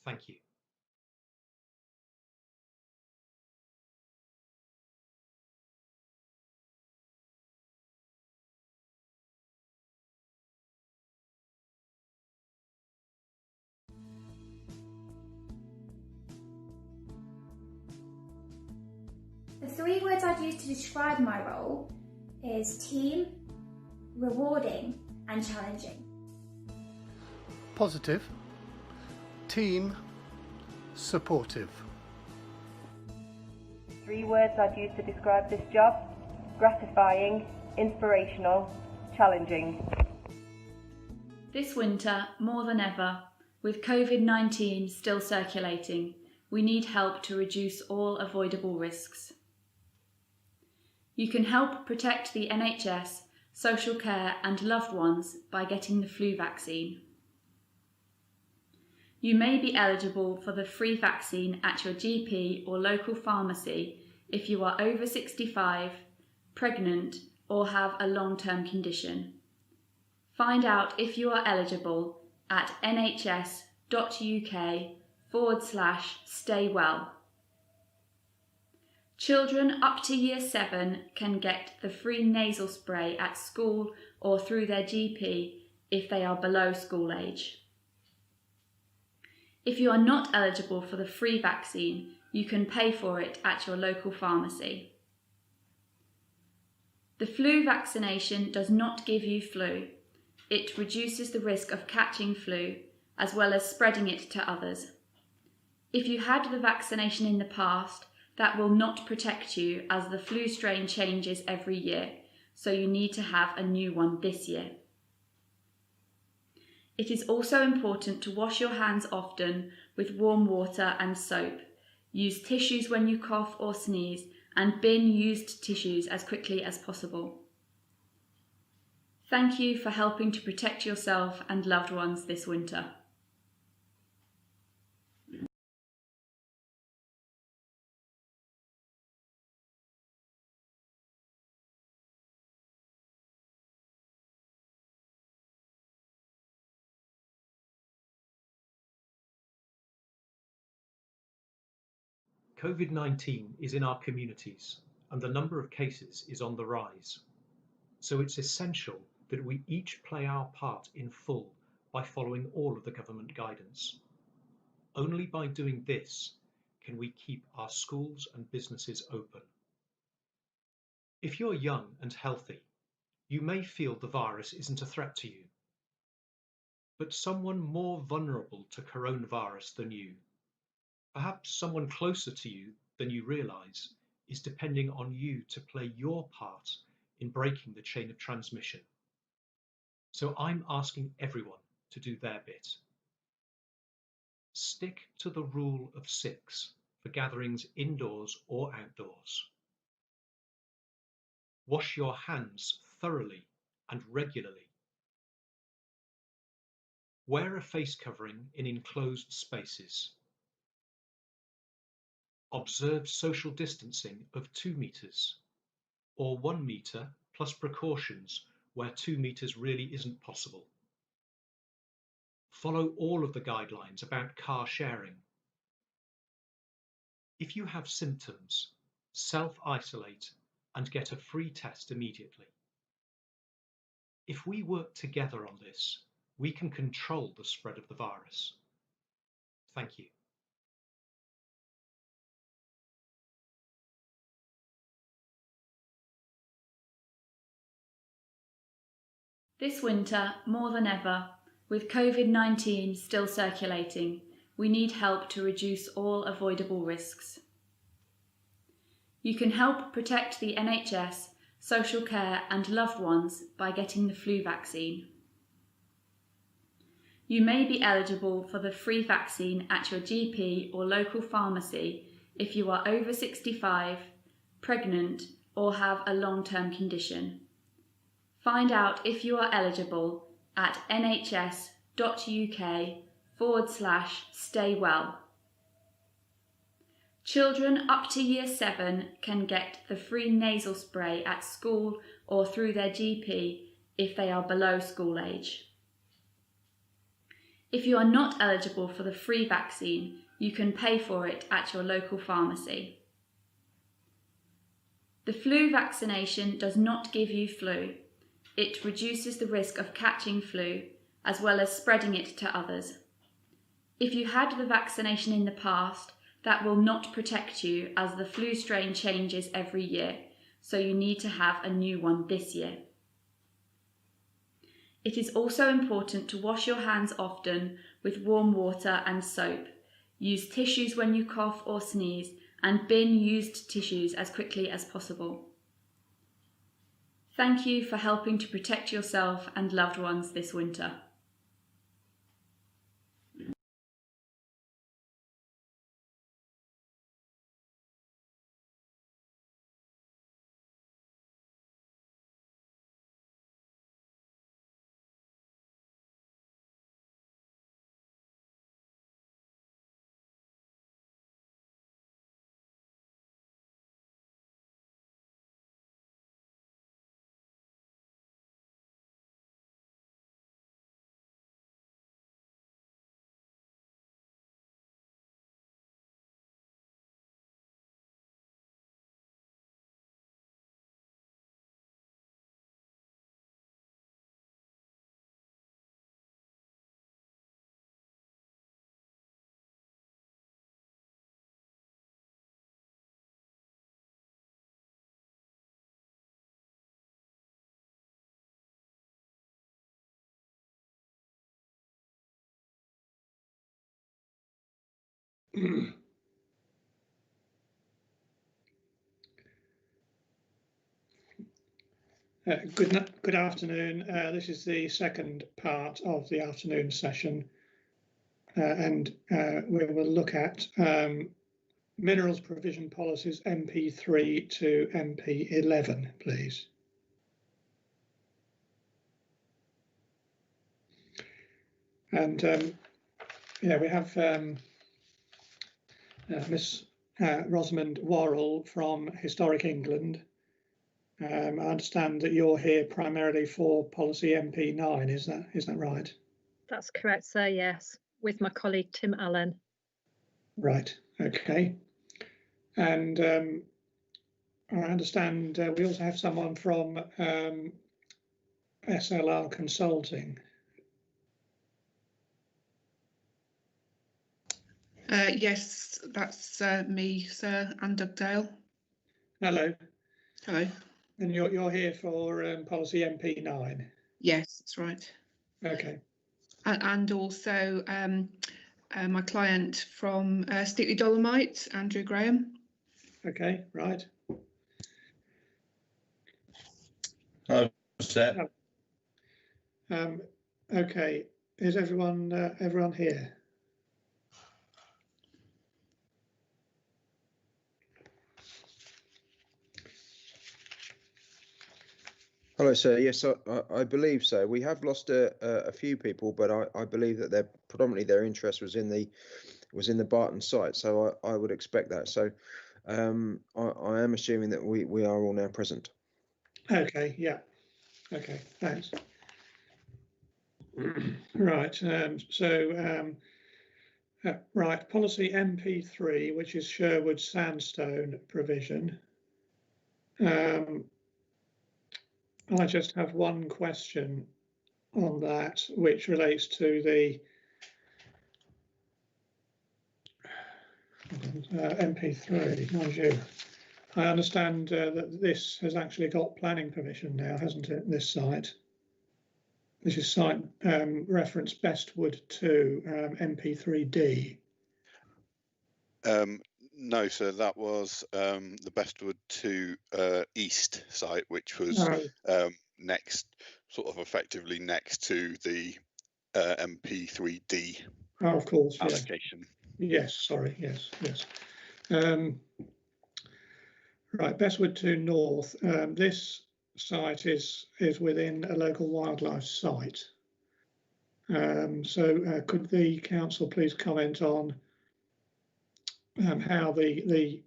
Speaker 17: Thank you.
Speaker 19: The 3 words I'd use to describe my role is team, rewarding and challenging.
Speaker 20: Positive, team, supportive.
Speaker 21: 3 words I'd use to describe this job: gratifying, inspirational, challenging.
Speaker 18: This winter, more than ever, with COVID-19 still circulating, we need help to reduce all avoidable risks. You can help protect the NHS, social care and loved ones by getting the flu vaccine. You may be eligible for the free vaccine at your GP or local pharmacy if you are over 65, pregnant or have a long-term condition. Find out if you are eligible at nhs.uk/staywell. Children up to Year 7 can get the free nasal spray at school or through their GP if they are below school age. If you are not eligible for the free vaccine, you can pay for it at your local pharmacy. The flu vaccination does not give you flu. It reduces the risk of catching flu as well as spreading it to others. If you had the vaccination in the past, that will not protect you as the flu strain changes every year, so you need to have a new one this year. It is also important to wash your hands often with warm water and soap. Use tissues when you cough or sneeze and bin used tissues as quickly as possible. Thank you for helping to protect yourself and loved ones this winter.
Speaker 17: COVID-19 is in our communities and the number of cases is on the rise. So it's essential that we each play our part in full by following all of the government guidance. Only by doing this can we keep our schools and businesses open. If you're young and healthy, you may feel the virus isn't a threat to you. But someone more vulnerable to coronavirus than you, perhaps someone closer to you than you realise, is depending on you to play your part in breaking the chain of transmission. So I'm asking everyone to do their bit. Stick to the rule of 6 for gatherings indoors or outdoors. Wash your hands thoroughly and regularly. Wear a face covering in enclosed spaces. observe social distancing of 2 metres, or 1 metre plus precautions where 2 metres really isn't possible. Follow all of the guidelines about car sharing. If you have symptoms, self-isolate and get a free test immediately. If we work together on this, we can control the spread of the virus. Thank you.
Speaker 18: This winter, more than ever, with COVID-19 still circulating, we need help to reduce all avoidable risks. You can help protect the NHS, social care and loved ones by getting the flu vaccine. You may be eligible for the free vaccine at your GP or local pharmacy if you are over 65, pregnant or have a long-term condition. Find out if you are eligible at nhs.uk/staywell. Children up to Year 7 can get the free nasal spray at school or through their GP if they are below school age. If you are not eligible for the free vaccine, you can pay for it at your local pharmacy. The flu vaccination does not give you flu. It reduces the risk of catching flu, as well as spreading it to others. If you had the vaccination in the past, that will not protect you as the flu strain changes every year, so you need to have a new one this year. It is also important to wash your hands often with warm water and soap. Use tissues when you cough or sneeze, and bin used tissues as quickly as possible. Thank you for helping to protect yourself and loved ones this winter.
Speaker 2: Good afternoon. This is the second part of the afternoon session, and we will look at minerals provision policies MP3 to MP11, please. And yeah, we have Miss Rosamond Worrell from Historic England. I understand that you're here primarily for policy MP9. Is that right?
Speaker 7: That's correct, sir. Yes, with my colleague Tim Allen.
Speaker 2: Right. Okay. And I understand we also have someone from SLR Consulting.
Speaker 4: Yes, that's me, Sir Anne Dugdale.
Speaker 2: Hello.
Speaker 4: Hello.
Speaker 2: And you're here for policy MP9.
Speaker 4: Yes, that's right.
Speaker 2: Okay.
Speaker 4: And also my client from Steatley Dolomite, Andrew Graham.
Speaker 2: Okay, right.
Speaker 22: Hello, sir.
Speaker 2: Okay, is everyone here?
Speaker 23: Hello, sir. Yes, I believe so. We have lost a few people, but I believe that predominantly their interest was in the was in the Barton site. So I would expect that. So I am assuming that we are all now present.
Speaker 2: Okay, yeah. Okay, thanks. Right, right, policy MP3, which is Sherwood sandstone provision. I just have one question on that, which relates to the MP3, mind you. I understand that this has actually got planning permission now, hasn't it, this site? This is site reference Bestwood 2, MP3D.
Speaker 8: No, sir, that was the Bestwood 2 East site, which was next, sort of effectively next to the MP3D
Speaker 2: of course,
Speaker 8: allocation.
Speaker 2: Yes, sorry, yes. Right, Bestwood 2 North. This site is within a local wildlife site. So could the council please comment on how the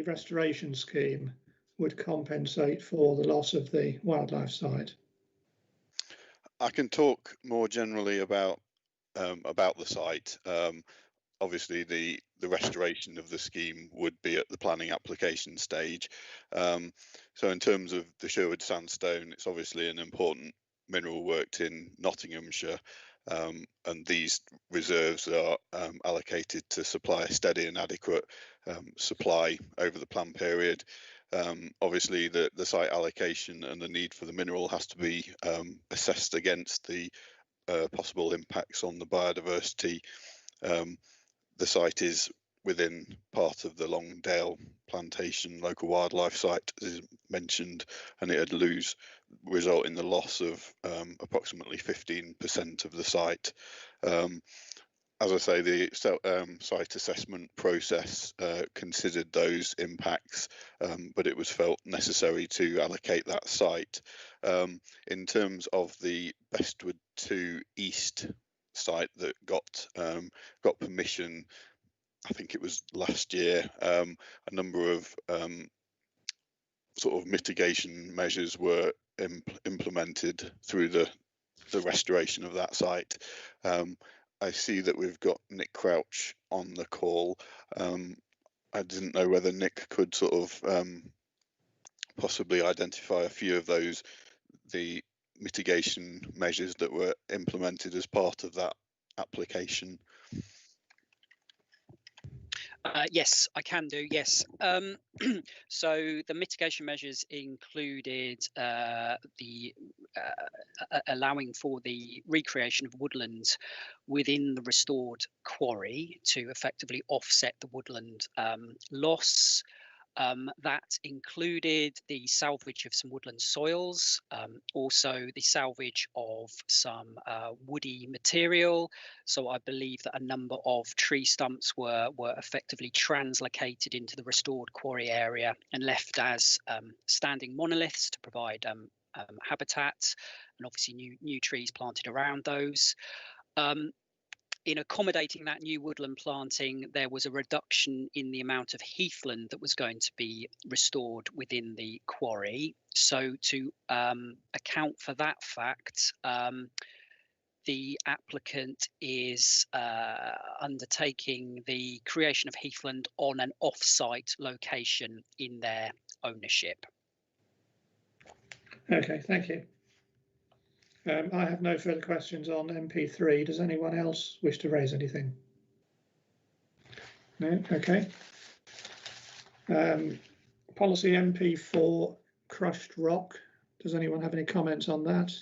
Speaker 2: restoration scheme would compensate for the loss of the wildlife site?
Speaker 8: I can talk more generally about the site. Obviously, the restoration of the scheme would be at the planning application stage. So in terms of the Sherwood sandstone, it's obviously an important mineral worked in Nottinghamshire, and these reserves are allocated to supply a steady and adequate supply over the plan period. Obviously, the site allocation and the need for the mineral has to be assessed against the possible impacts on the biodiversity. The site is within part of the Longdale Plantation local wildlife site, as is mentioned, and it would result in the loss of approximately 15% of the site. As I say, the site assessment process considered those impacts, but it was felt necessary to allocate that site. In terms of the Bestwood 2 East site that got permission, I think it was last year, a number of sort of mitigation measures were implemented through the restoration of that site. I see that we've got Nick Crouch on the call. I didn't know whether Nick could sort of possibly identify a few of the mitigation measures that were implemented as part of that application.
Speaker 13: Yes, I can do, yes. So the mitigation measures included allowing for the recreation of woodland within the restored quarry to effectively offset the woodland loss. That included the salvage of some woodland soils, also the salvage of some woody material. So I believe that a number of tree stumps were effectively translocated into the restored quarry area and left as standing monoliths to provide habitat, and obviously new trees planted around those. In accommodating that new woodland planting, there was a reduction in the amount of heathland that was going to be restored within the quarry. So to account for that fact, the applicant is undertaking the creation of heathland on an off-site location in their ownership.
Speaker 2: Okay, thank you. I have no further questions on MP3. Does anyone else wish to raise anything? No? Okay. Policy MP4, crushed rock. Does anyone have any comments on that?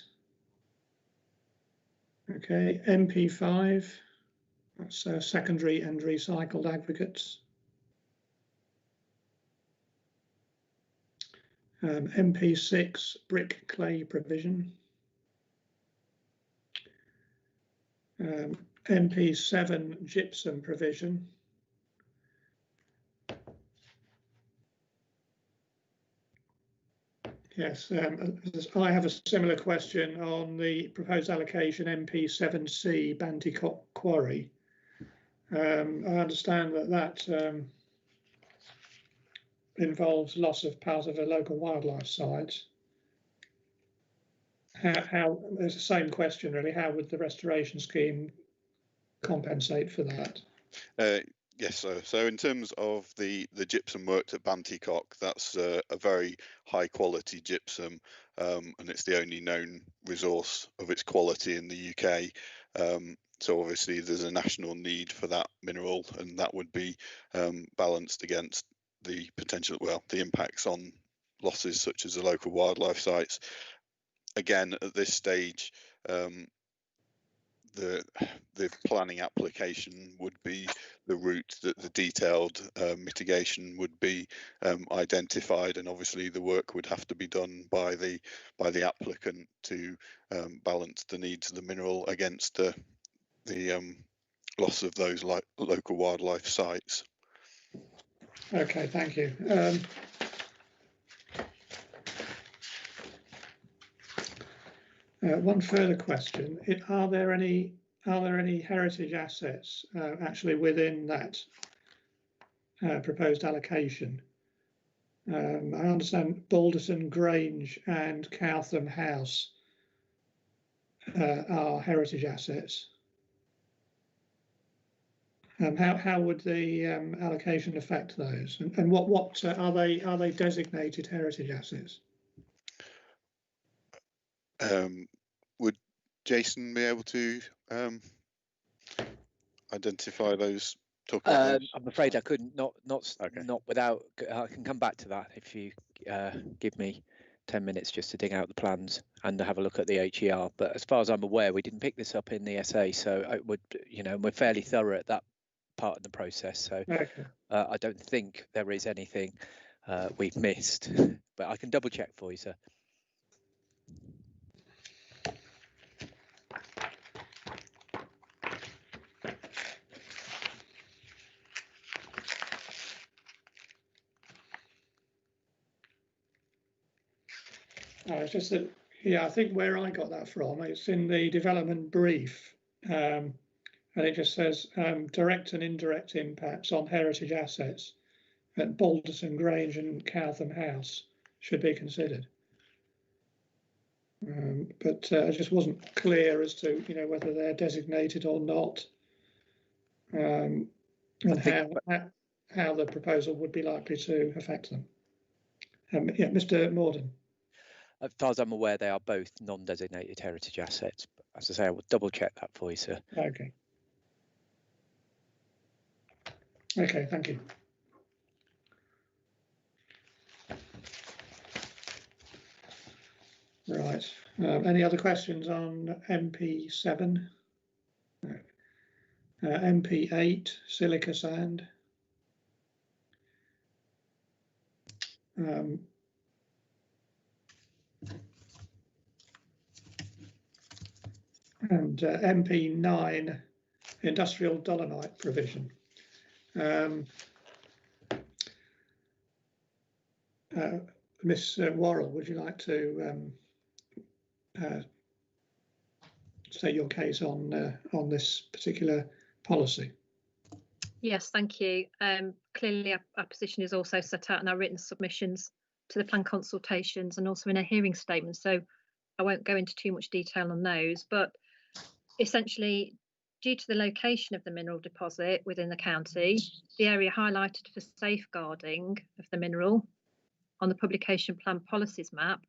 Speaker 2: Okay. MP5, that's secondary and recycled aggregates. MP6, brick clay provision. MP7, gypsum provision. Yes, I have a similar question on the proposed allocation MP7C, Banty Quarry. I understand that involves loss of part of a local wildlife site. How it's the same question really. How would the restoration scheme compensate for that?
Speaker 8: Yes, sir. So in terms of the gypsum worked at Bantycock, that's a very high quality gypsum, and it's the only known resource of its quality in the UK. So obviously there's a national need for that mineral, and that would be balanced against the potential, well, the impacts on losses such as the local wildlife sites. Again, at this stage, the planning application would be the route that the detailed mitigation would be identified, and obviously the work would have to be done by the applicant to balance the needs of the mineral against the loss of those local wildlife sites.
Speaker 2: Okay, thank you. One further question: are there any heritage assets actually within that proposed allocation? I understand Balderton Grange and Cowtham House are heritage assets. How would the allocation affect those? And what are they designated heritage assets?
Speaker 8: Would Jason be able to identify those?
Speaker 10: I'm afraid I couldn't. Not without. I can come back to that if you give me 10 minutes just to dig out the plans and have a look at the HER. But as far as I'm aware, we didn't pick this up in the SA, so I would, we're fairly thorough at that part of the process. So
Speaker 2: okay.
Speaker 10: I don't think there is anything we've missed, but I can double check for you, sir.
Speaker 2: It's just that, yeah, I think where I got that from, it's in the development brief, and it just says direct and indirect impacts on heritage assets at Balderton Grange and Cowtham House should be considered. But I just wasn't clear as to whether they're designated or not, and how the proposal would be likely to affect them. Yeah, Mr. Morden.
Speaker 10: As far as I'm aware, they are both non-designated heritage assets. But as I say, I will double check that for you, sir.
Speaker 2: Okay. Okay, thank you. Right. Any other questions on MP7? No. MP8, silica sand. And MP9, industrial dolomite provision. Miss Worrell, would you like to state your case on this particular policy?
Speaker 7: Yes, thank you. Clearly, our position is also set out in our written submissions to the plan consultations and also in a hearing statement. So I won't go into too much detail on those, but essentially, due to the location of the mineral deposit within the county, the area highlighted for safeguarding of the mineral on the publication plan policies map,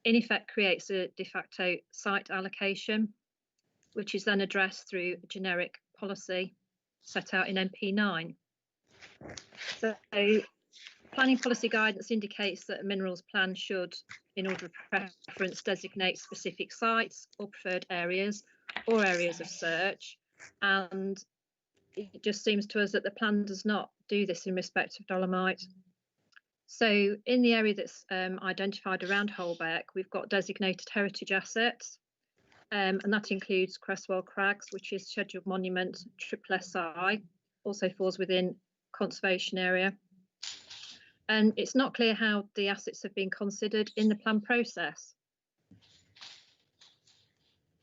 Speaker 7: in effect creates a de facto site allocation, which is then addressed through a generic policy set out in MP9. So planning policy guidance indicates that a minerals plan should, in order of preference, designate specific sites or preferred areas or areas of search. And it just seems to us that the plan does not do this in respect of dolomite. So in the area that's identified around Holbeck, we've got designated heritage assets, and that includes Cresswell Crags, which is scheduled monument SSI, also falls within conservation area. And it's not clear how the assets have been considered in the plan process.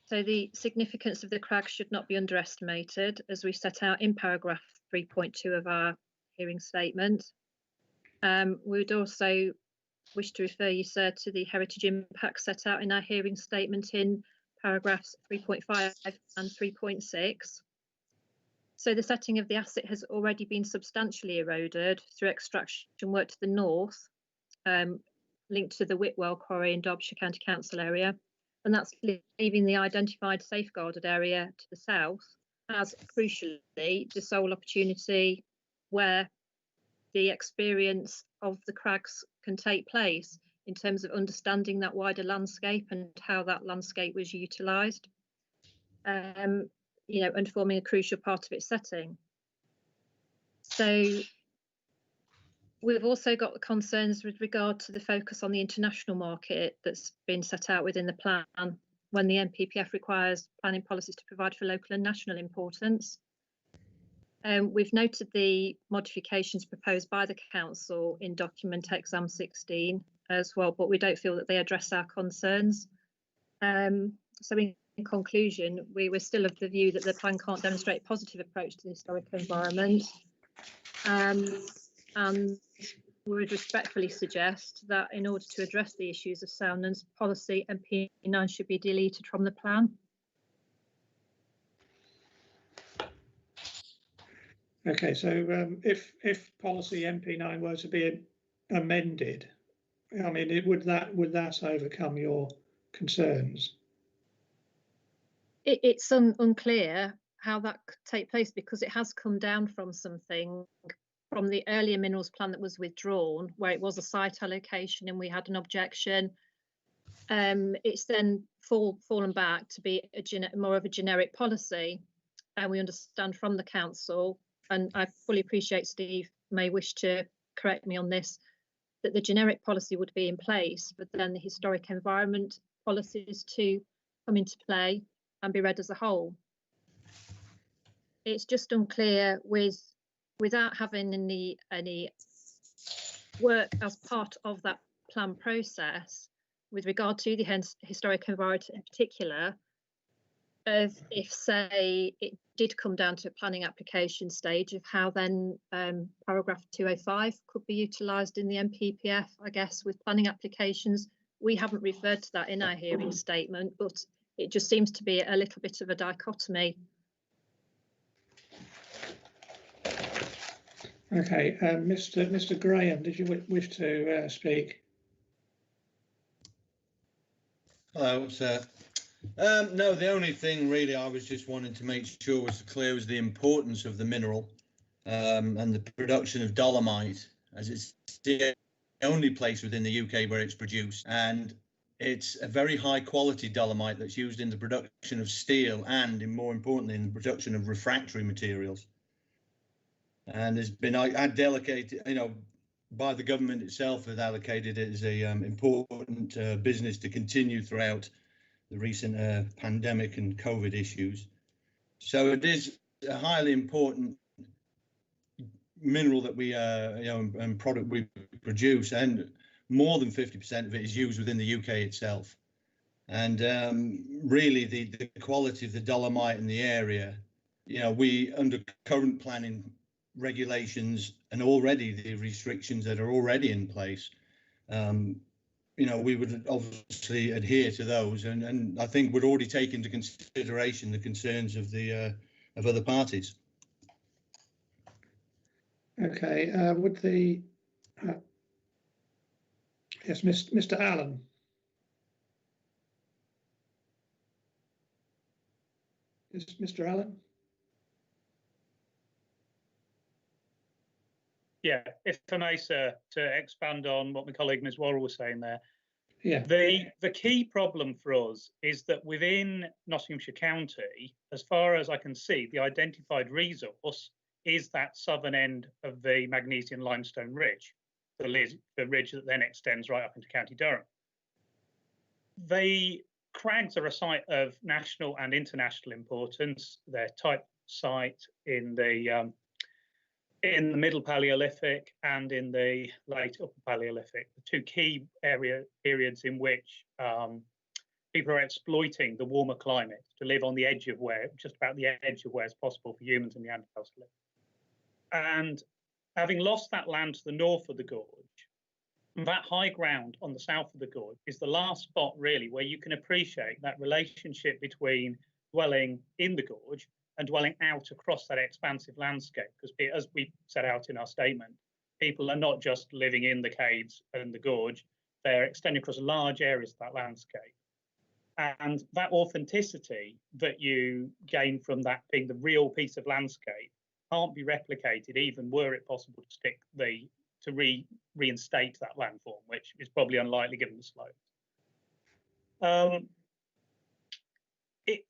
Speaker 7: So the significance of the crag should not be underestimated, as we set out in paragraph 3.2 of our hearing statement. We would also wish to refer you, sir, to the heritage impact set out in our hearing statement in paragraphs 3.5 and 3.6. So the setting of the asset has already been substantially eroded through extraction work to the north, linked to the Whitwell Quarry in Derbyshire County Council area, and that's leaving the identified safeguarded area to the south as, crucially, the sole opportunity where the experience of the crags can take place in terms of understanding that wider landscape and how that landscape was utilised, you know, and forming a crucial part of its setting. So we've also got the concerns with regard to the focus on the international market that's been set out within the plan when the MPPF requires planning policies to provide for local and national importance. We've noted the modifications proposed by the council in document exam 16 as well, but we don't feel that they address our concerns. So in conclusion, we were still of the view that the plan can't demonstrate a positive approach to the historic environment, and we would respectfully suggest that in order to address the issues of soundness, policy MP9 should be deleted from the plan.
Speaker 2: Okay, so if policy MP9 were to be amended, I mean, would that overcome your concerns?
Speaker 7: It's unclear how that could take place, because it has come down from something from the earlier minerals plan that was withdrawn, where it was a site allocation and we had an objection. It's then fallen back to be more of a generic policy, and we understand from the council, and I fully appreciate Steve may wish to correct me on this, that the generic policy would be in place, but then the historic environment policies to come into play and be read as a whole. It's just unclear without having any work as part of that plan process with regard to the historic environment in particular, if say it did come down to a planning application stage, of how then paragraph 205 could be utilised in the MPPF, I guess, with planning applications. We haven't referred to that in our hearing statement, but it just seems to be a little bit of a dichotomy.
Speaker 2: Okay, Mr. Graham, did you wish to speak?
Speaker 22: Hello, sir. No, the only thing really I was just wanting to make sure was clear was the importance of the mineral and the production of dolomite, as it's the only place within the UK where it's produced, and it's a very high quality dolomite that's used in the production of steel and, more importantly, in the production of refractory materials. And has been allocated, you know, by the government itself, has allocated it as a important business to continue throughout the recent pandemic and COVID issues. So it is a highly important mineral that we, you know, and product we produce, and more than 50% of it is used within the UK itself. And really, the quality of the dolomite in the area, you know, we, under current planning regulations and already the restrictions that are already in place, you know, we would obviously adhere to those, and I think would already take into consideration the concerns of the of other parties.
Speaker 2: Okay, would the yes, Mr. Allen. Is Mr. Allen?
Speaker 11: Yeah, if I may, sir, to expand on what my colleague Ms. Worrell was saying there.
Speaker 2: Yeah.
Speaker 11: The key problem for us is that within Nottinghamshire County, as far as I can see, the identified resource is that southern end of the magnesian limestone ridge, the ridge that then extends right up into County Durham. The crags are a site of national and international importance. They're type site in the Middle Paleolithic and in the late Upper Paleolithic, the two key periods in which People are exploiting the warmer climate to live on the edge of where, just about the edge of where it's possible for humans and Neanderthals to live. And having lost that land to the north of the gorge, that high ground on the south of the gorge is the last spot really where you can appreciate that relationship between dwelling in the gorge and dwelling out across that expansive landscape. Because as we set out in our statement, people are not just living in the caves and the gorge, they're extending across large areas of that landscape. And that authenticity that you gain from that being the real piece of landscape can't be replicated, even were it possible to stick reinstate that landform, which is probably unlikely given the slopes.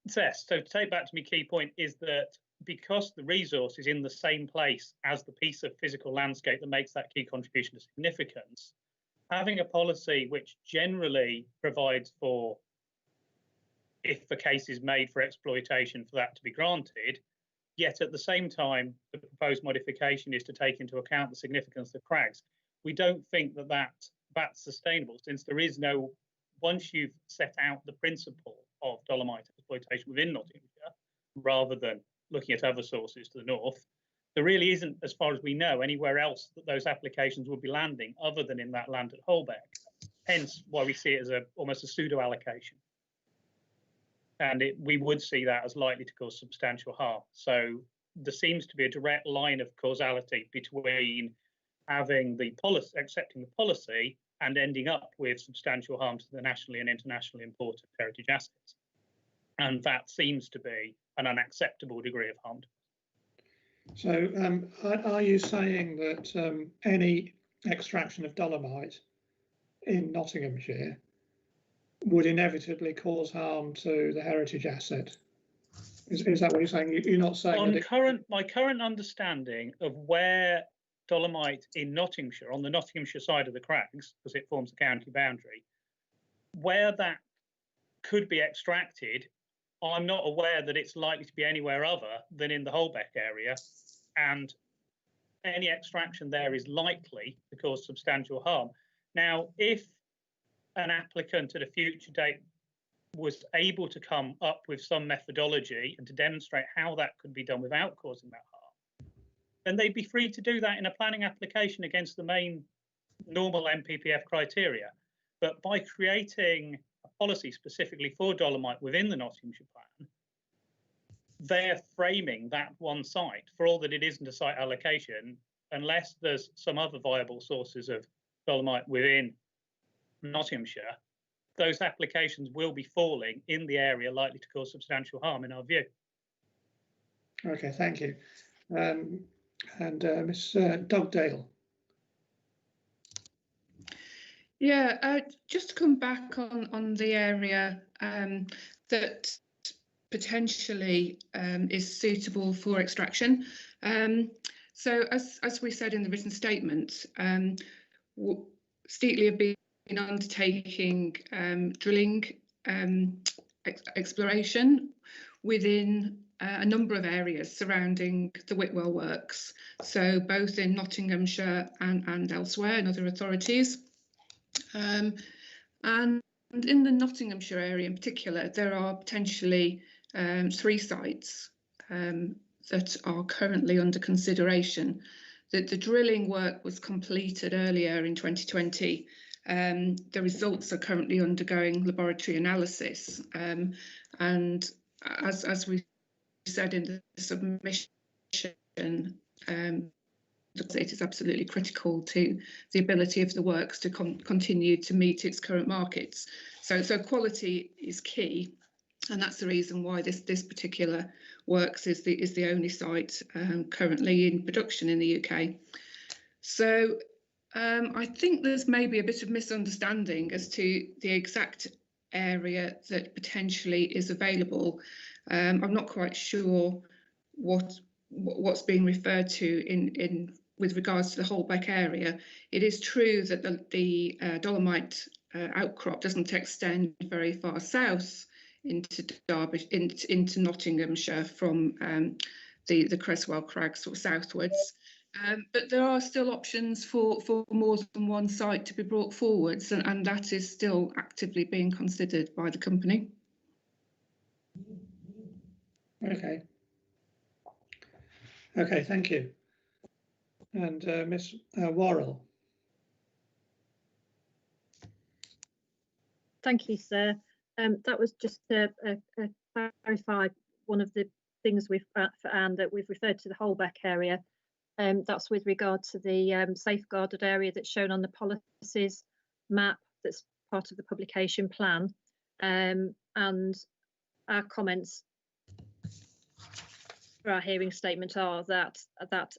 Speaker 11: So to take back to my key point is that because the resource is in the same place as the piece of physical landscape that makes that key contribution to significance, having a policy which generally provides for, if the case is made for exploitation, for that to be granted, yet at the same time, the proposed modification is to take into account the significance of crags. We don't think that that's sustainable, since there is no, once you've set out the principle of dolomite exploitation within Nottinghamshire, rather than looking at other sources to the north, there really isn't, as far as we know, anywhere else that those applications would be landing other than in that land at Holbeck. Hence why we see it as almost a pseudo allocation. And we would see that as likely to cause substantial harm. So there seems to be a direct line of causality between having the policy, accepting the policy, and ending up with substantial harm to the nationally and internationally important heritage assets. And that seems to be an unacceptable degree of harm.
Speaker 2: So are you saying that any extraction of dolomite in Nottinghamshire would inevitably cause harm to the heritage asset? Is that what you're saying? You're not saying that
Speaker 11: my current understanding of where dolomite in Nottinghamshire, on the Nottinghamshire side of the crags, because it forms the county boundary, where that could be extracted, I'm not aware that it's likely to be anywhere other than in the Holbeck area, and any extraction there is likely to cause substantial harm. Now, if an applicant at a future date was able to come up with some methodology and to demonstrate how that could be done without causing that harm, then they'd be free to do that in a planning application against the main normal MPPF criteria. But by creating a policy specifically for dolomite within the Nottinghamshire Plan, they're framing that one site, for all that it isn't a site allocation, unless there's some other viable sources of dolomite within Nottinghamshire, those applications will be falling in the area likely to cause substantial harm, in our view.
Speaker 2: Okay, thank you. Ms. Dugdale.
Speaker 4: Yeah, just to come back on the area that potentially is suitable for extraction. So as we said in the written statement, Steatley have been undertaking drilling exploration within a number of areas surrounding the Whitwell works, so both in Nottinghamshire and elsewhere in other authorities. And in the Nottinghamshire area in particular, there are potentially 3 sites that are currently under consideration. The drilling work was completed earlier in 2020. The results are currently undergoing laboratory analysis. And as we said in the submission, it is absolutely critical to the ability of the works to continue to meet its current markets. So quality is key, and that's the reason why this particular works is the only site currently in production in the UK. So I think there's maybe a bit of misunderstanding as to the exact area that potentially is available. I'm not quite sure what's being referred to in with regards to the Holbeck area. It is true that the dolomite outcrop doesn't extend very far south into Derbyshire, into Nottinghamshire from the Creswell Crags sort of southwards. But there are still options for more than one site to be brought forwards, and that is still actively being considered by the company.
Speaker 2: Okay. Okay, thank you. And Ms. Worrell.
Speaker 7: Thank you, sir. That was just to clarify one of the things we've for Anne, that we've referred to the Holbeck area. That's with regard to the safeguarded area that's shown on the policies map that's part of the publication plan. And our comments for our hearing statement are that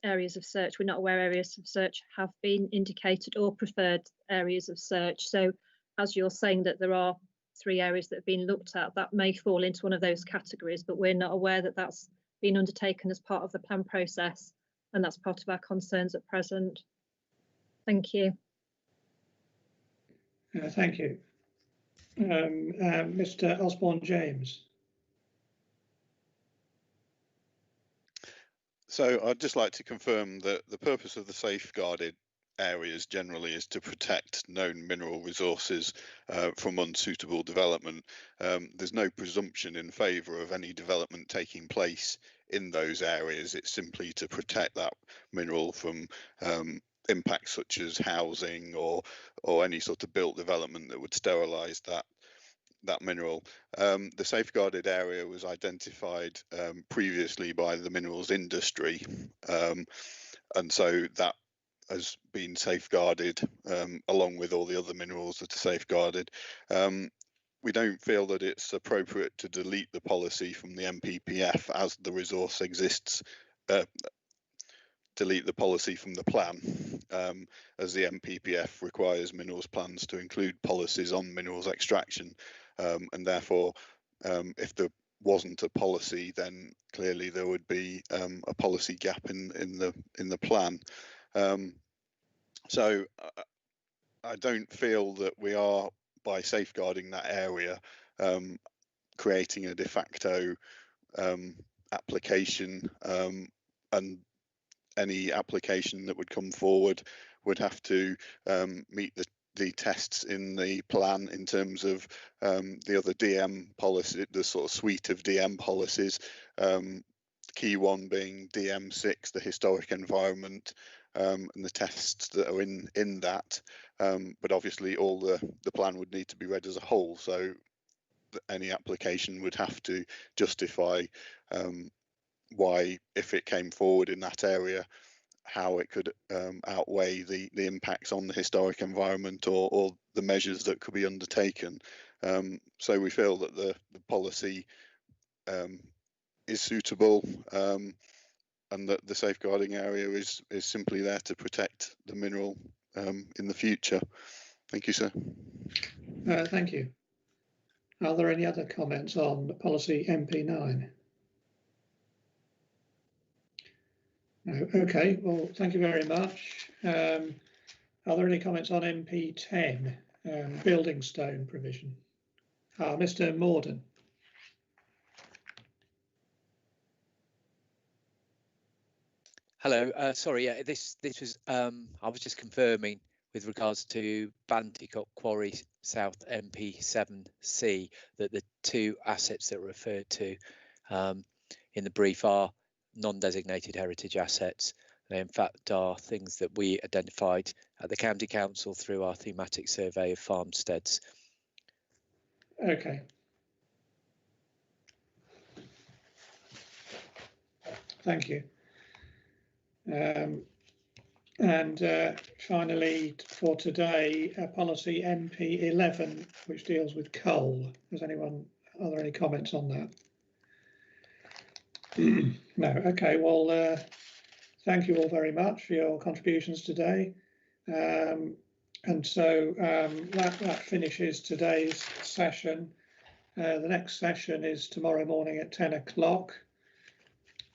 Speaker 7: areas of search, we're not aware areas of search have been indicated or preferred areas of search. So as you're saying that there are 3 areas that have been looked at, that may fall into one of those categories, but we're not aware that that's been undertaken as part of the plan process, and that's part of our concerns at present. Thank you.
Speaker 2: Thank you. Mr. Osborne-James.
Speaker 8: So I'd just like to confirm that the purpose of the safeguarded areas generally is to protect known mineral resources from unsuitable development. There's no presumption in favour of any development taking place in those areas. It's simply to protect that mineral from impacts such as housing or any sort of built development that would sterilise that mineral. The safeguarded area was identified previously by the minerals industry, and so that has been safeguarded along with all the other minerals that are safeguarded. We don't feel that it's appropriate to delete the policy from the MPPF as the resource exists, delete the policy from the plan, as the MPPF requires minerals plans to include policies on minerals extraction, and therefore if there wasn't a policy, then clearly there would be a policy gap in the plan. So I don't feel that we are, by safeguarding that area, creating a de facto application, and any application that would come forward would have to meet the tests in the plan in terms of the other DM policy, the sort of suite of DM policies, key one being DM6, the historic environment, and the tests that are in that, but obviously all the plan would need to be read as a whole, so any application would have to justify why, if it came forward in that area, how it could outweigh the impacts on the historic environment or the measures that could be undertaken. So we feel that the policy is suitable, and that the safeguarding area is simply there to protect the mineral in the future. Thank you, sir.
Speaker 2: Thank you. Are there any other comments on policy MP9? No. Okay, well, thank you very much. Are there any comments on MP10, building stone provision? Mr. Morden.
Speaker 10: Hello, sorry, yeah, this was I was just confirming with regards to Banticock Quarry South MP7C that the 2 assets that were referred to in the brief are non-designated heritage assets. They in fact are things that we identified at the County Council through our thematic survey of farmsteads.
Speaker 2: Okay. Thank you. And finally, for today, policy MP11, which deals with coal. Are there any comments on that? No. Okay. Well, thank you all very much for your contributions today. And so that finishes today's session. The next session is tomorrow morning at 10 o'clock.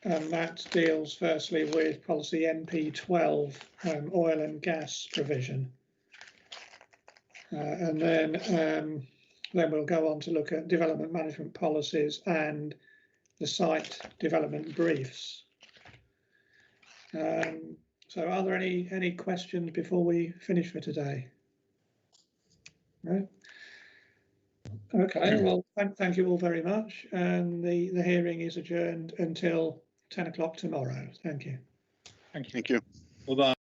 Speaker 2: And that deals firstly with policy MP12, oil and gas provision. And then we'll go on to look at development management policies and the site development briefs. So are there any questions before we finish for today? No? Okay, well, thank you all very much. And the hearing is adjourned until 10 o'clock tomorrow. Thank you.
Speaker 11: Thank you.
Speaker 8: Thank you.
Speaker 22: Bye-bye.